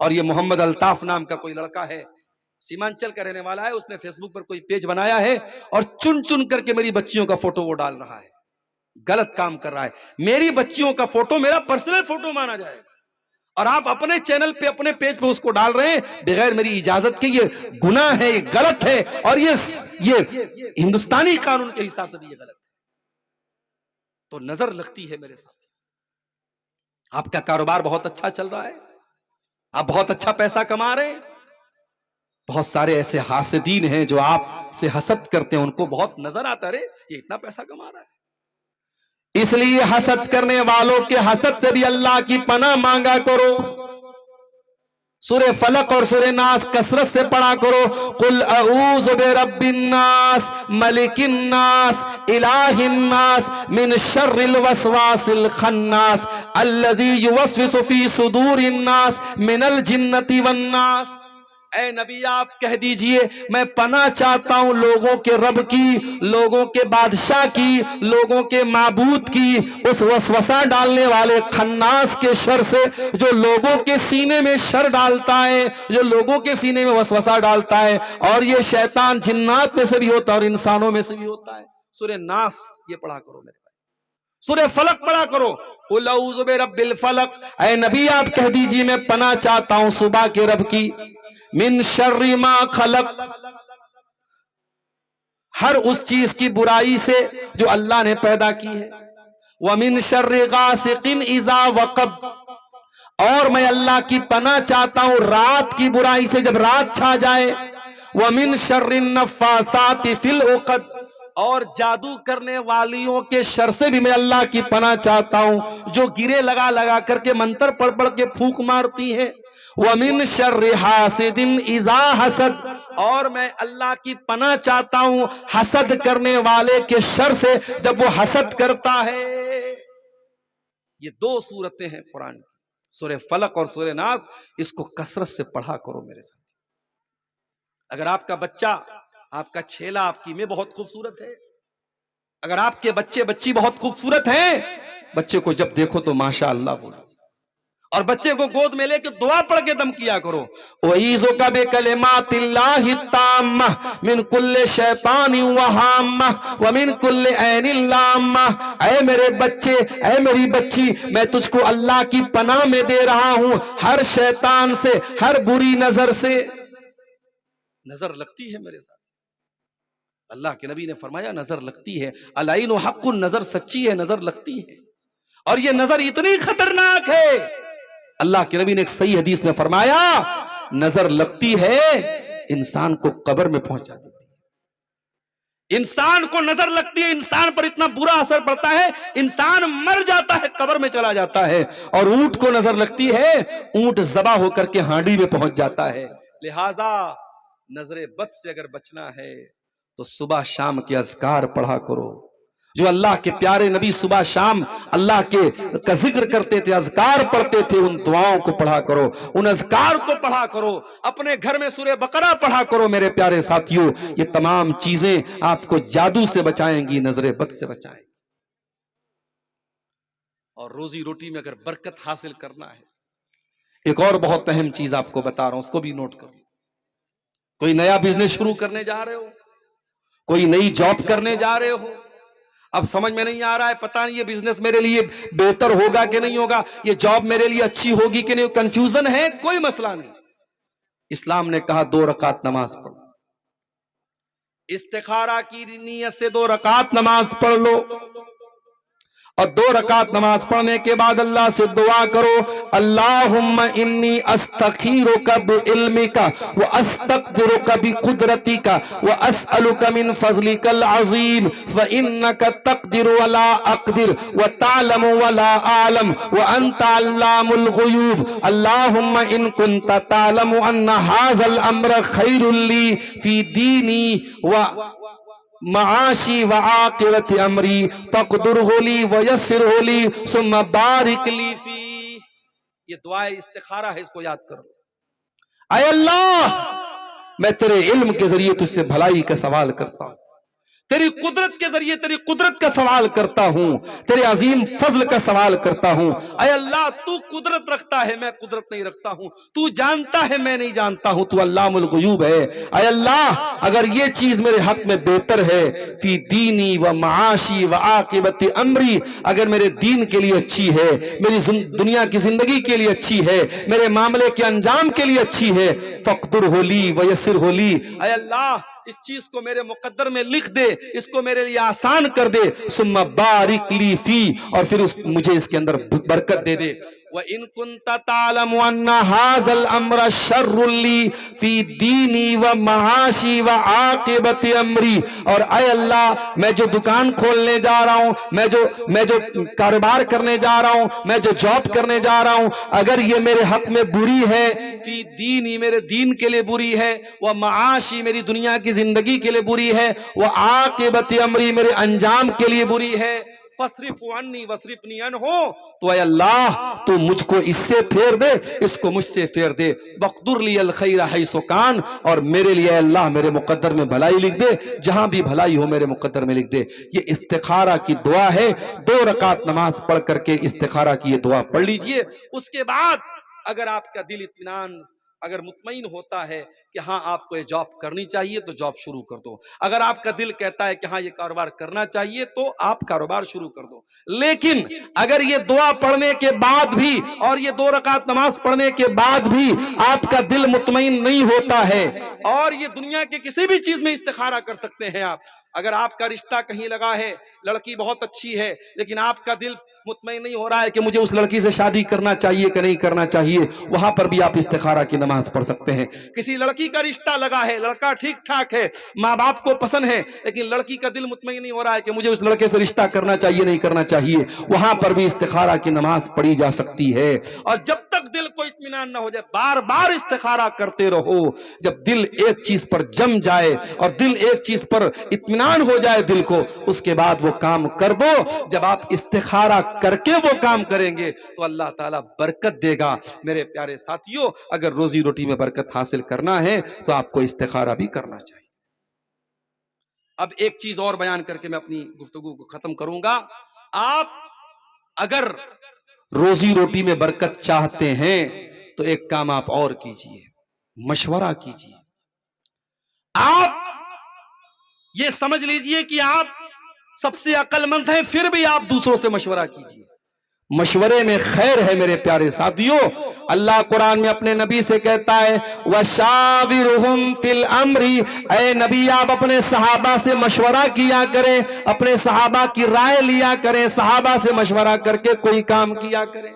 और ये मोहम्मद अल्ताफ नाम का कोई लड़का है, सीमांचल का रहने वाला है, उसने फेसबुक पर कोई पेज बनाया है और चुन चुन करके मेरी बच्चियों का फोटो वो डाल रहा है। गलत काम कर रहा है। मेरी बच्चियों का फोटो मेरा पर्सनल फोटो माना जाएगा और आप अपने चैनल पे, अपने पेज पे उसको डाल रहे हैं बगैर मेरी इजाजत के। ये गुनाह है, ये गलत है और ये हिंदुस्तानी कानून के हिसाब से भी ये गलत है। तो नजर लगती है मेरे साथ। आपका कारोबार बहुत अच्छा चल रहा है, आप बहुत अच्छा पैसा कमा रहे हैं, बहुत सारे ऐसे हासिदीन हैं जो आपसे हसद करते हैं, उनको बहुत नजर आता है ये इतना पैसा कमा रहा है। इसलिए हसद करने वालों के हसद से भी अल्लाह की पनाह मांगा करो। सूरे फलक और सूरे नास कसरत से पढ़ा करो। कुल अऊज़ु बिरब्बिन नास मलिकिन नास इलाहिन नास मिन शर्रिल वसवासिल खन्नास अल्लज़ी युवस्विसु फी सुदूरिन नास मिनल जिन्नति वन नास। ऐ नबी आप कह दीजिए मैं पनाह चाहता हूं लोगों के रब की, लोगों के बादशाह की, लोगों के माबूद की, उस वसवसा डालने वाले खन्नास के शर से, जो लोगों के सीने में शर डालता है, जो लोगों के सीने में वसवसा डालता है। और ये शैतान जिन्नात में से भी होता है और इंसानों में से भी होता है। सूरे नास ये पढ़ा करो मेरे भाई, सूरे फलक पढ़ा करो। कुल अऊज़ु बिरब्बिल फलक, ऐ नबी आप कह दीजिए मैं पनाह चाहता हूं सुबह के रब की। मिन शर्रि मा खलक, हर उस चीज की बुराई से जो अल्लाह ने पैदा की है। व मिन शर्रि गासिकिन इज़ा वक़ब, और मैं अल्लाह की पनाह चाहता हूं रात की बुराई से जब रात छा जाए। व मिन शर्रि नफ़्फ़ासाति फिल उक़द, और जादू करने वालियों के शर से भी मैं अल्लाह की पनाह चाहता हूं, जो गिरे लगा लगा करके मंत्र पढ़ पढ़ के फूंक मारती है। वमिन शर्रि हासिदिन इज़ा हसद, और मैं अल्लाह की पनाह चाहता हूं हसद करने वाले के शर से जब वो हसद करता है। ये दो सूरतें हैं कुरान की, सूरे फलक और सूरे नास। इसको कसरत से पढ़ा करो मेरे साथ। अगर आपका बच्चा, आपका छेला आपकी में बहुत खूबसूरत है, अगर आपके बच्चे बच्ची बहुत खूबसूरत हैं, बच्चे को जब देखो तो माशा अल्लाह बोलो और बच्चे को गोद में लेके दुआ पढ़ के दम किया करो। वईज़ुका बिकलिमातिल्लाहि ताम्मा मिन कुल्लि शैतानिन व हाम्मा व मिन कुल्लि ऐनिन लाम्मा। ऐ मेरे बच्चे, ऐ मेरी बच्ची, मैं तुझको अल्लाह की पनाह में दे रहा हूं हर शैतान से, हर बुरी नजर से। नजर लगती है मेरे साथ। अल्लाह के नबी ने फरमाया नजर लगती है। अलैनु हक़्क़ुन, नजर सच्ची है, नजर लगती है। और ये नजर इतनी खतरनाक है, अल्लाह के नबी ने एक सही हदीस में फरमाया नजर लगती है इंसान को कब्र में पहुंचा देती है। इंसान को नजर लगती है, इंसान पर इतना बुरा असर पड़ता है, इंसान मर जाता है, कब्र में चला जाता है। और ऊंट को नजर लगती है, ऊंट ज़बा होकर के हांडी में पहुंच जाता है। लिहाजा नजरे बद से अगर बचना है तो सुबह शाम के अज़कार पढ़ा करो। जो अल्लाह के प्यारे नबी सुबह शाम अल्लाह के का जिक्र करते थे, अज़कार पढ़ते थे, उन दुआओं को पढ़ा करो, उन अज़कार को पढ़ा करो। अपने घर में सूरे बकरा पढ़ा करो मेरे प्यारे साथियों। ये तमाम चीजें आपको जादू से बचाएंगी, नजरे बद से बचाएंगी। और रोजी रोटी में अगर बरकत हासिल करना है, एक और बहुत अहम चीज आपको बता रहा हूं, उसको भी नोट कर लो। कोई नया बिजनेस शुरू करने जा रहे हो, कोई नई जॉब करने जा रहे हो, अब समझ में नहीं आ रहा है, पता नहीं ये बिजनेस मेरे लिए बेहतर होगा कि नहीं होगा, ये जॉब मेरे लिए अच्छी होगी कि नहीं, कंफ्यूजन है, कोई मसला नहीं। इस्लाम ने कहा 2 रकात नमाज पढ़ो, इस्तिखारा की नीयत से 2 रकात नमाज पढ़ लो। और 2 रकात नमाज पढ़ने के बाद अल्लाह से दुआ करो, अल्लाहुम्मा इन्नी अस्तखीरुका बिइल्मिका व अस्तक़दिरुका बिकुदरतिका व अस्अलुका मिन फज़लिकल अज़ीम व इन्नका तक़दिरु व ला अक़दिर व तालमु व ला आलम व अंता अल्लामुल ग़ुयूब। अल्लाहुम्मा इन कुन्ता तालमु अन्ना हाज़ल अम्र ख़ैरुल ली फ़ी दीनी व माशी व आकिबत अमरी फक़दुर होली व यस्सिर होली सुम्मा बारिक ली फी। ये दुआ इस्तिखारा है, इसको याद करो। ऐ अल्लाह, मैं तेरे इल्म के जरिए तुझसे भलाई का सवाल करता हूं, तेरी कुदरत के जरिए तेरी कुदरत का सवाल करता हूं, तेरे अजीम फजल का सवाल करता हूं। ऐ अल्लाह, तू कुदरत रखता है, मैं कुदरत नहीं रखता हूं, तू जानता है, मैं नहीं जानता हूं, तू अल्लामुल गुयूब है। ऐ अल्लाह, अगर ये चीज मेरे हक में बेहतर है, फी दीनी व माशी व आकिबत अमरी, अगर मेरे दीन के लिए अच्छी है, मेरी दुनिया की जिंदगी के लिए अच्छी है, मेरे मामले के अंजाम के लिए अच्छी है, फक़दुर होली व यस्सिर होली। ऐ अल्लाह, इस चीज को मेरे मुकद्दर में लिख दे, इसको मेरे लिए आसान कर दे। सुम्मा बारिक ली फी, और फिर मुझे इसके अंदर बरकत दे दे। व इन कुंता तालमु अन्ना हाज़ल अम्र शर्रुल ली फी दीनी व महाशी व आकिबत अमरी, और ऐ अल्लाह, मैं जो दुकान खोलने जा रहा हूं, मैं जो कारोबार करने जा रहा हूं, मैं जो जॉब करने जा रहा हूं, अगर ये मेरे हक में बुरी है, फी दीनी, मेरे दीन के लिए बुरी है, व माशी, मेरी दुनिया की जिंदगी के लिए बुरी है, व आकिबत अमरी, मेरे अंजाम के लिए बुरी है, फसरिफ़ अन्नी वसरिफ़नी अन्हो, तो ऐ अल्लाह, तू मुझको इससे फेर दे, इसको मुझसे फेर दे। वक़्दुर ली अल खैर हैसु कान, और मेरे लिए अल्लाह मेरे मुकद्दर में भलाई लिख दे, जहां भी भलाई हो मेरे मुकद्दर में लिख दे। ये इस्तिखारा की दुआ है। 2 रकात नमाज पढ़ करके इस्तिखारा की ये दुआ पढ़ लीजिए। उसके बाद अगर आपका दिल इत्मीनान, अगर मुतमईन होता है कि हाँ आपको ये जॉब करनी चाहिए, तो जॉब शुरू कर दो। अगर आपका दिल कहता है कि हाँ ये कारोबार करना चाहिए, तो आप कारोबार शुरू कर दो। लेकिन अगर ये दुआ पढ़ने के बाद भी और ये 2 रकात नमाज पढ़ने के बाद भी आपका दिल मुतमईन नहीं होता है, और ये दुनिया के किसी भी चीज में इस्तिखारा कर सकते हैं आप। अगर आपका रिश्ता कहीं लगा है, लड़की बहुत अच्छी है, लेकिन आपका दिल मुतमईन नहीं हो रहा है कि मुझे उस लड़की से शादी करना चाहिए कि नहीं करना चाहिए, वहां पर भी आप इस्तिखारा की नमाज पढ़ सकते हैं। किसी लड़की का रिश्ता लगा है, लड़का ठीक ठाक है, माँ बाप को पसंद है, लेकिन लड़की का दिल मुतमईन नहीं हो रहा है कि मुझे उस लड़के से रिश्ता करना चाहिए नहीं करना चाहिए, वहां पर भी इस्तिखारा की नमाज पढ़ी जा सकती है। और जब तक दिल को इत्मीनान ना हो जाए, बार बार इस्तिखारा करते रहो। जब दिल एक चीज पर जम जाए और दिल एक चीज पर इत्मीनान हो जाए दिल को, उसके बाद वो काम कर दो। जब आप इस्तिखारा करके वो काम करेंगे तो अल्लाह ताला बरकत देगा। मेरे प्यारे साथियों, अगर रोजी रोटी में बरकत हासिल करना है तो आपको इस्तिखारा भी करना चाहिए। अब एक चीज और बयान करके मैं अपनी गुफ्तगू को खत्म करूंगा। आप अगर रोजी रोटी में बरकत चाहते हैं तो एक काम आप और कीजिए, मशवरा कीजिए। आप ये समझ लीजिए कि आप सबसे अक्लमंद हैं, फिर भी आप दूसरों से मशवरा कीजिए। मशवरे में खैर है मेरे प्यारे साथियों। अल्लाह कुरान में अपने नबी से कहता है, वशाविरहुम फिल अम्री, ऐ नबी आप अपने सहाबा से मशवरा किया करें, अपने सहाबा की राय लिया करें, सहाबा से मशवरा करके कोई काम किया करें।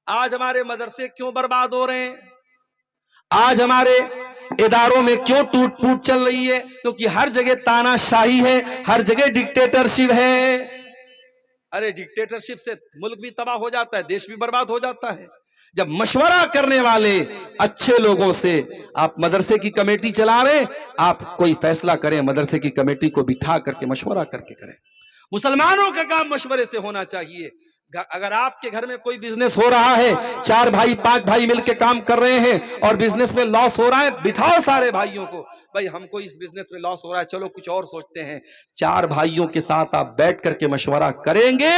आज हमारे मदरसे क्यों बर्बाद हो रहे हैं? आज हमारे इदारों में क्यों टूट फूट चल रही है? क्योंकि हर जगह तानाशाही है, हर जगह डिक्टेटरशिप है। अरे डिक्टेटरशिप से मुल्क भी तबाह हो जाता है, देश भी बर्बाद हो जाता है। जब मशवरा करने वाले अच्छे लोगों से, आप मदरसे की कमेटी चला रहे, आप कोई फैसला करें, मदरसे की कमेटी को बिठा करके मशवरा करके करें। मुसलमानों का काम मशवरे से होना चाहिए। अगर आपके घर में कोई बिजनेस हो रहा है, 4 भाई 5 भाई मिलकर काम कर रहे हैं और बिजनेस में लॉस हो रहा है, बिठाओ सारे भाइयों को, भाई हमको इस बिजनेस में लॉस हो रहा है, चलो कुछ और सोचते हैं। 4 भाइयों के साथ आप बैठ करके मशवरा करेंगे,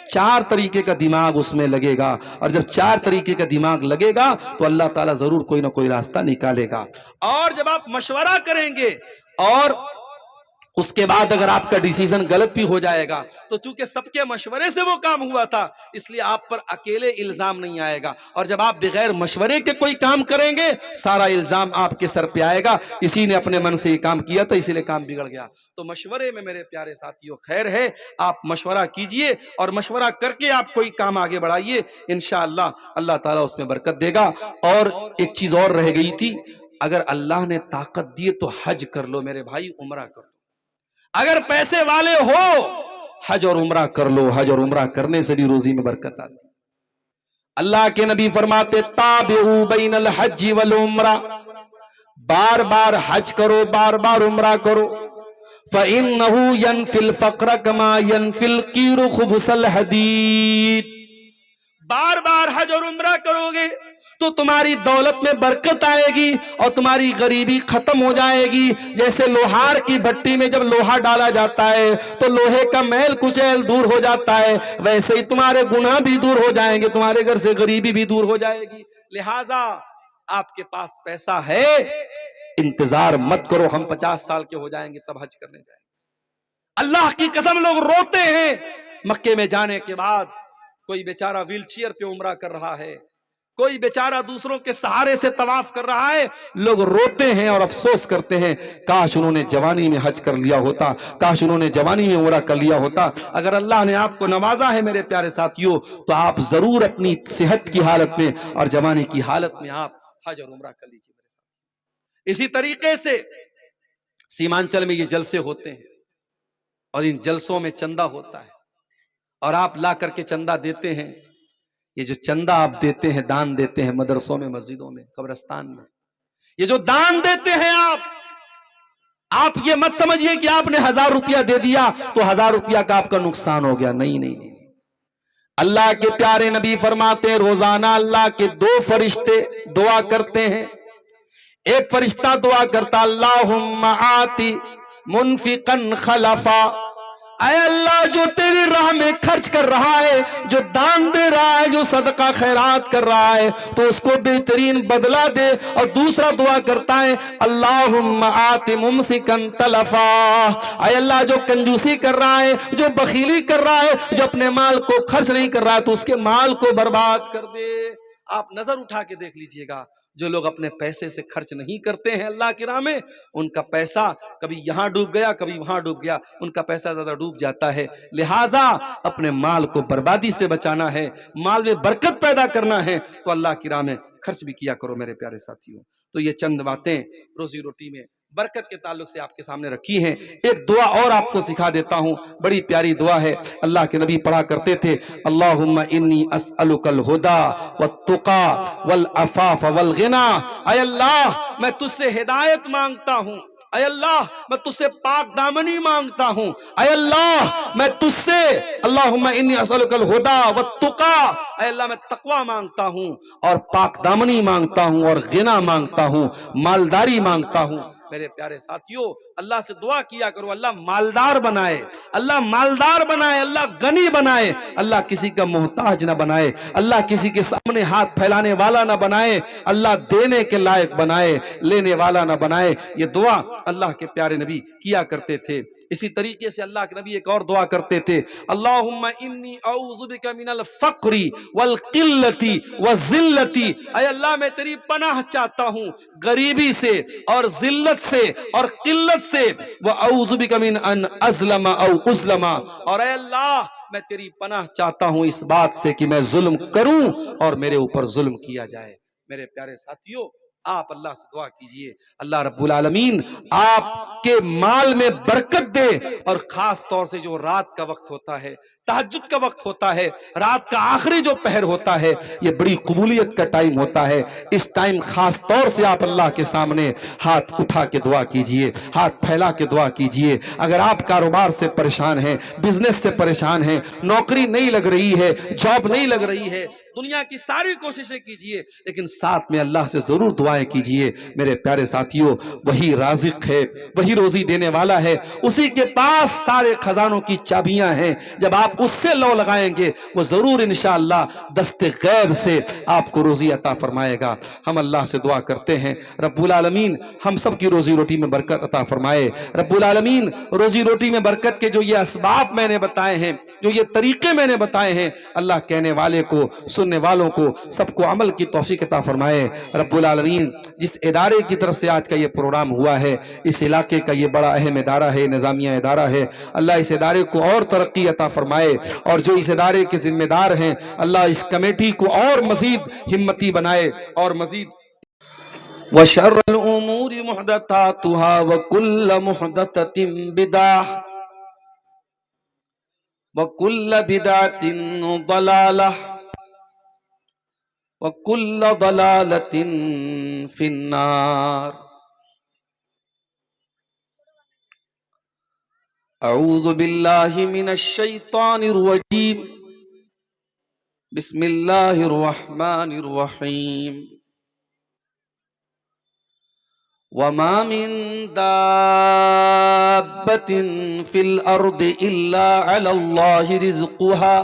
4 तरीके का दिमाग उसमें लगेगा, और जब 4 तरीके का दिमाग लगेगा तो अल्लाह ताला जरूर कोई ना कोई रास्ता निकालेगा। और जब आप मशवरा करेंगे और उसके बाद अगर आपका डिसीजन गलत भी हो जाएगा, तो चूंकि सबके मशवरे से वो काम हुआ था, इसलिए आप पर अकेले इल्जाम नहीं आएगा। और जब आप बगैर मशवरे के कोई काम करेंगे, सारा इल्जाम आपके सर पे आएगा, इसी ने अपने मन से ये काम किया था इसीलिए काम बिगड़ गया। तो मशवरे में मेरे प्यारे साथियों खैर है, आप मशवरा कीजिए और मशवरा करके आप कोई काम आगे बढ़ाइए, इंशाअल्लाह अल्लाह ताला उसमें बरकत देगा। और एक चीज और रह गई थी, अगर अल्लाह ने ताकत दी तो हज कर लो मेरे भाई, उम्रा कर लो। अगर पैसे वाले हो, हज और उम्रा कर लो, हज और उम्रा करने से भी रोजी में बरकत आती। अल्लाह के नबी फरमाते, ताबिउ बैनल हज्जी वल उम्रा, बार बार हज करो, बार बार उम्रा करो। फ़इन्नहु यनफिल फ़क्र कमा यनफिल कीरु खुबुसल हदीद। बार बार हज और उम्रा करोगे तो तुम्हारी दौलत में बरकत आएगी और तुम्हारी गरीबी खत्म हो जाएगी। जैसे लोहार की भट्टी में जब लोहा डाला जाता है तो लोहे का मैल कुचैल दूर हो जाता है, वैसे ही तुम्हारे गुनाह भी दूर हो जाएंगे, तुम्हारे घर से गरीबी भी दूर हो जाएगी। लिहाजा आपके पास पैसा है, इंतजार मत करो हम 50 साल के हो जाएंगे तब हज करने जाएंगे। अल्लाह की कसम लोग रोते हैं मक्के में जाने के बाद। कोई बेचारा व्हील चेयर पे उम्रा कर रहा है, कोई बेचारा दूसरों के सहारे से तवाफ कर रहा है, लोग रोते हैं और अफसोस करते हैं काश उन्होंने जवानी में हज कर लिया होता, काश उन्होंने जवानी में उम्रा कर लिया होता। अगर अल्लाह ने आपको नवाजा है मेरे प्यारे साथियों तो आप जरूर अपनी सेहत की हालत में और जवानी की हालत में आप हज और उम्रा कर लीजिए मेरे साथ। इसी तरीके से सीमांचल में ये जलसे होते हैं और इन जलसों में चंदा होता है और आप ला करके चंदा देते हैं। ये जो चंदा आप देते हैं, दान देते हैं मदरसों में, मस्जिदों में, कब्रिस्तान में, ये जो दान देते हैं आप ये मत समझिए कि आपने 1000 रुपया दे दिया तो 1000 रुपया का आपका नुकसान हो गया। नहीं नहीं नहीं, अल्लाह के प्यारे नबी फरमाते हैं रोजाना अल्लाह के 2 फरिश्ते दुआ करते हैं। एक फरिश्ता दुआ करता अल्लाहुम्मा आती मुनफिकन खलफा, ऐ अल्लाह जो तेरी राह में खर्च कर रहा है, जो दान दे रहा है, जो सदका खैरात कर रहा है, तो उसको बेहतरीन बदला दे। और दूसरा दुआ करता है अल्लाहुम्मा आति मुमसिकन तलफा, ऐ अल्लाह जो कंजूसी कर रहा है, जो बखीली कर रहा है, जो अपने माल को खर्च नहीं कर रहा है, तो उसके माल को बर्बाद कर दे। आप नजर उठा के देख लीजिएगा, जो लोग अपने पैसे से खर्च नहीं करते हैं अल्लाह की राह में, उनका पैसा कभी यहां डूब गया कभी वहां डूब गया, उनका पैसा ज्यादा डूब जाता है। लिहाजा अपने माल को बर्बादी से बचाना है, माल में बरकत पैदा करना है तो अल्लाह की राह में खर्च भी किया करो मेरे प्यारे साथियों। तो ये चंद बातें रोजी रोटी में बरकत के ताल्लुक से आपके सामने रखी हैं। एक दुआ और आपको सिखा देता हूं, बड़ी प्यारी दुआ है, अल्लाह के नबी पढ़ा करते थे अल्लाहुम्मा इन्नी अस्अलुकल हुदा वत्तुका वल अफाफ वल गिना। ऐ अल्लाह मैं तुझसे हिदायत मांगता हूं, ऐ अल्लाह मैं तुझसे पाक दामनी मांगता हूं, ऐ अल्लाह मैं तुझसे अल्लाहुम्मा इन्नी अस्अलुकल हुदा वत्तुका, ऐ अल्लाह मैं तकवा मांगता हूं और पाक दामनी मांगता हूं और गिना मांगता हूं, मालदारी मांगता हूं। मेरे प्यारे साथियों अल्लाह से दुआ किया करो अल्लाह मालदार बनाए, अल्लाह मालदार बनाए, अल्लाह गनी बनाए, अल्लाह किसी का मोहताज ना बनाए, अल्लाह किसी के सामने हाथ फैलाने वाला ना बनाए, अल्लाह देने के लायक बनाए, लेने वाला ना बनाए। ये दुआ अल्लाह के प्यारे नबी किया करते थे। इसी तरीके से अल्लाह के नबी एक और दुआ करते थे अल्लाहुम्मा इन्नी औज़ु बिका मिनल फ़क्री वल क़िल्लती व ज़िल्लती, ऐ अल्लाह मैं तेरी पनाह चाहता हूँ गरीबी से और जिल्लत से और किल्लत से, व औज़ु बिका मिन अन अज़लमा औ उज़लमा, और ऐ अल्लाह मैं तेरी पनाह चाहता हूँ इस बात से कि मैं जुल्म करूं और मेरे ऊपर जुल्म किया जाए। मेरे प्यारे साथियों आप अल्लाह से दुआ कीजिए अल्लाह रब्बुल आलमीन आपके माल में बरकत दे। और खास तौर से जो रात का वक्त होता है, तहज्जुद का वक्त होता है, रात का आखिरी जो पहर होता है, ये बड़ी कबूलियत का टाइम होता है। इस टाइम खास तौर से आप अल्लाह के सामने हाथ उठा के दुआ कीजिए, हाथ फैला के दुआ कीजिए। अगर आप कारोबार से परेशान हैं, बिजनेस से परेशान हैं, नौकरी नहीं लग रही है, जॉब नहीं लग रही है, दुनिया की सारी कोशिशें कीजिए लेकिन साथ में अल्लाह से जरूर दुआएं कीजिए। मेरे प्यारे साथियों वही राज़िक है, वही रोजी देने वाला है, उसी के पास सारे खजानों की चाबियां हैं। जब आप उससे लौ लगाएंगे वो जरूर इंशाअल्लाह दस्ते गैब से आपको रोजी अता फरमाएगा। हम अल्लाह से दुआ करते हैं रब्बुल आलमीन हम सब की रोजी रोटी में बरकत अता फरमाए। रब्बुल आलमीन रोजी रोटी में बरकत के जो ये असबाब मैंने बताए हैं, जो ये तरीके मैंने बताए हैं, अल्लाह कहने वाले को सुनने वालों को सबको अमल की तौफीक अता फरमाए। रब्बुल आलमीन जिस इदारे की तरफ से आज का ये प्रोग्राम हुआ है, इस इलाके का ये बड़ा अहम इदारा है, निज़ामिया इदारा है, अल्लाह इस इदारे को और तरक्की अता फरमाए। और जो इस इदारे के जिम्मेदार हैं अल्लाह इस कमेटी को और मजीद हिम्मती बनाए और मजीद वशर्रुल उमूरि मुहदसातुहा व कुल्लु मुहदसतिन बिदअह व कुल्लु बिदअतिन दलालह व कुल्लु दलालतिन फिन्नार। अऊज़ु बिल्लाहि मिनश शैतानिर रजीम। बिस्मिल्लाहिर रहमानिर रहीम। वमा मिन दाब्बतिन फिल अर्दि इल्ला अलल्लाहि रिज़्क़ुहा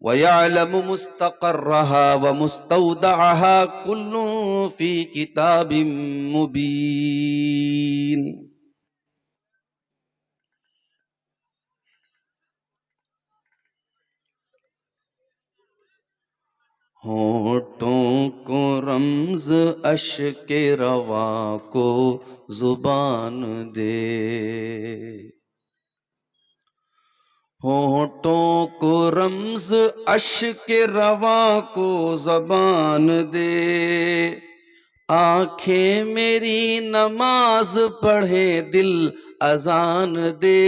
व यअलमु मुस्तक़र्रहा व मुस्तौदअहा कुल्लुन फ़ी किताबिम मुबीन। होठों को रम्ज़ अश्क रवा को जुबान दे, होठों को रम्ज़ अश्क रवा को ज़बान दे। आंखें मेरी नमाज पढ़े दिल अजान दे,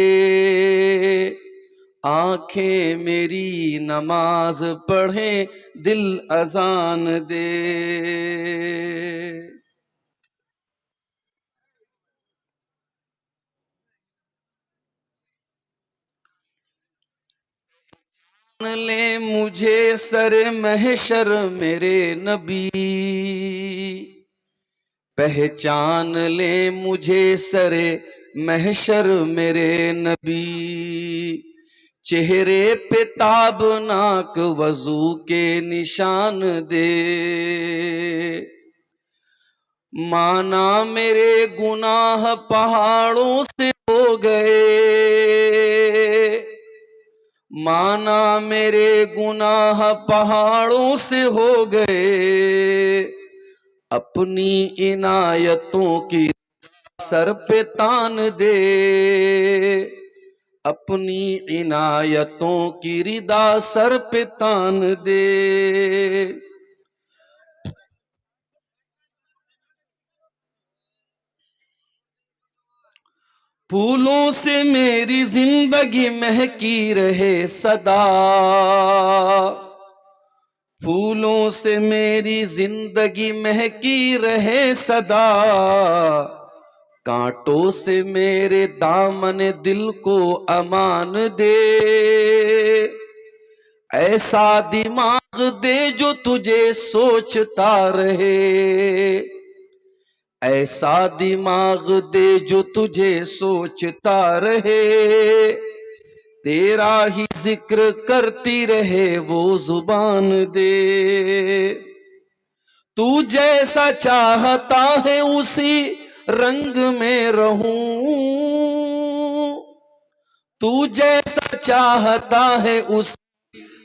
आंखें मेरी नमाज पढ़े दिल अजान दे। ले मुझे सर महशर मेरे नबी, पहचान ले मुझे सरे महशर मेरे नबी। चेहरे पे ताबनाक वजू के निशान दे, माना मेरे गुनाह पहाड़ों से हो गए, माना मेरे गुनाह पहाड़ों से हो गए। अपनी इनायतों की सर पे तान दे, अपनी इनायतों की रिदा सर पे तान दे। फूलों से मेरी जिंदगी महकी रहे सदा, फूलों से मेरी जिंदगी महकी रहे सदा। कांटों से मेरे दामन दिल को अमान दे, ऐसा दिमाग दे जो तुझे सोचता रहे, ऐसा दिमाग दे जो तुझे सोचता रहे। तेरा ही जिक्र करती रहे वो जुबान दे। तू जैसा चाहता है उसी रंग में रहूं, तू जैसा चाहता है उस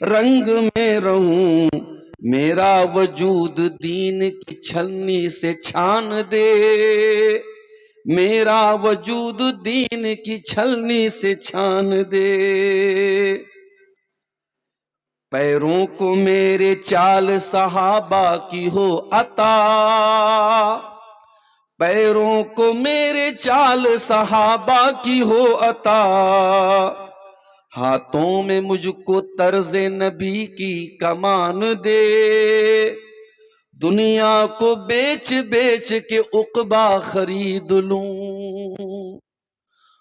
रंग में रहूं। मेरा वजूद दीन की छलनी से छान दे, मेरा वजूद दीन की छलनी से छान दे। पैरों को मेरे चाल सहाबा की हो अता, पैरों को मेरे चाल सहाबा की हो अता। हाथों में मुझको तर्ज़े नबी की कमान दे, दुनिया को बेच बेच के उक़बा खरीद लूं,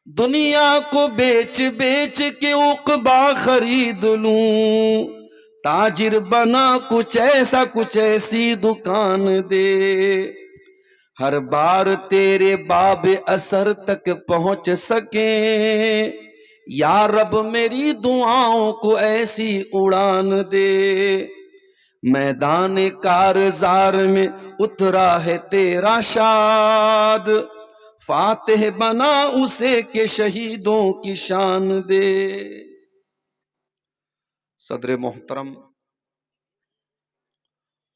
दुनिया को बेच बेच के उक़बा खरीद लूं। ताजिर बना कुछ ऐसा कुछ ऐसी दुकान दे, हर बार तेरे बाब असर तक पहुंच सके। या रब मेरी दुआओं को ऐसी उड़ान दे। मैदान कारज़ार में उतरा है तेरा शाद, फातिह बना उसे के शहीदों की शान दे। सदर मोहतरम,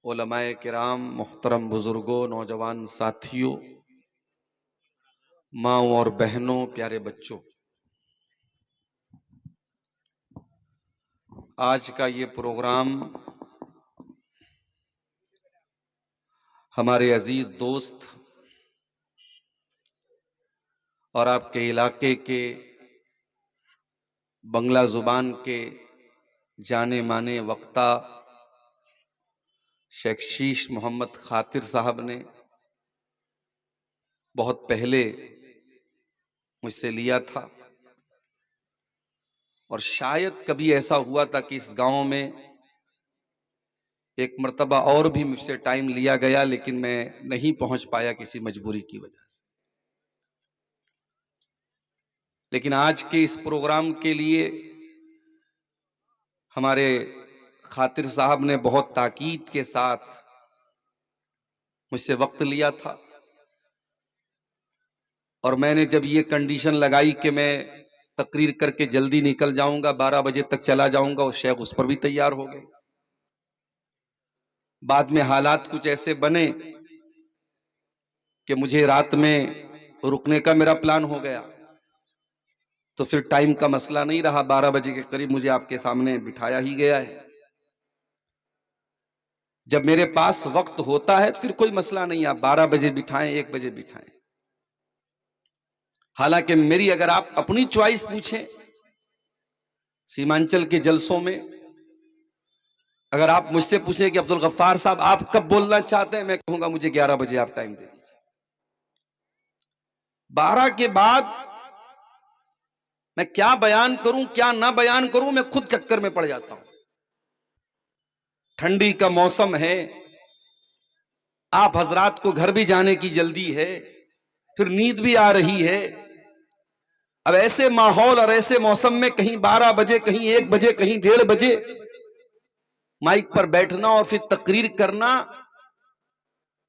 उलमाए किराम, मोहतरम बुजुर्गों, नौजवान साथियों, माँओं और बहनों, प्यारे बच्चों, आज का ये प्रोग्राम हमारे अजीज दोस्त और आपके इलाके के बंगला जुबान के जाने माने वक्ता शेख शीश मोहम्मद खातिर साहब ने बहुत पहले मुझसे लिया था, और शायद कभी ऐसा हुआ था कि इस गांव में एक मर्तबा और भी मुझसे टाइम लिया गया, लेकिन मैं नहीं पहुंच पाया किसी मजबूरी की वजह से। लेकिन आज के इस प्रोग्राम के लिए हमारे खातिर साहब ने बहुत ताकीद के साथ मुझसे वक्त लिया था, और मैंने जब ये कंडीशन लगाई कि मैं तकरीर करके जल्दी निकल जाऊंगा, 12 बजे तक चला जाऊंगा, और शेख उस पर भी तैयार हो गए। बाद में हालात कुछ ऐसे बने कि मुझे रात में रुकने का मेरा प्लान हो गया, तो फिर टाइम का मसला नहीं रहा, 12 बजे के करीब मुझे आपके सामने बिठाया ही गया है। जब मेरे पास वक्त होता है तो फिर कोई मसला नहीं, आप 12 बजे बिठाएं, 1 बजे बिठाएं। हालांकि मेरी अगर आप अपनी चॉइस पूछें, सीमांचल के जलसों में अगर आप मुझसे पूछें कि अब्दुल गफ्फार साहब आप कब बोलना चाहते हैं, मैं कहूंगा मुझे 11 बजे आप टाइम दे दीजिए। 12 के बाद मैं क्या बयान करूं क्या ना बयान करूं, मैं खुद चक्कर में पड़ जाता हूं। ठंडी का मौसम है, आप हजरात को घर भी जाने की जल्दी है, फिर नींद भी आ रही है। अब ऐसे माहौल और ऐसे मौसम में कहीं 12 बजे, कहीं 1 बजे, कहीं 1:30 बजे माइक पर बैठना और फिर तकरीर करना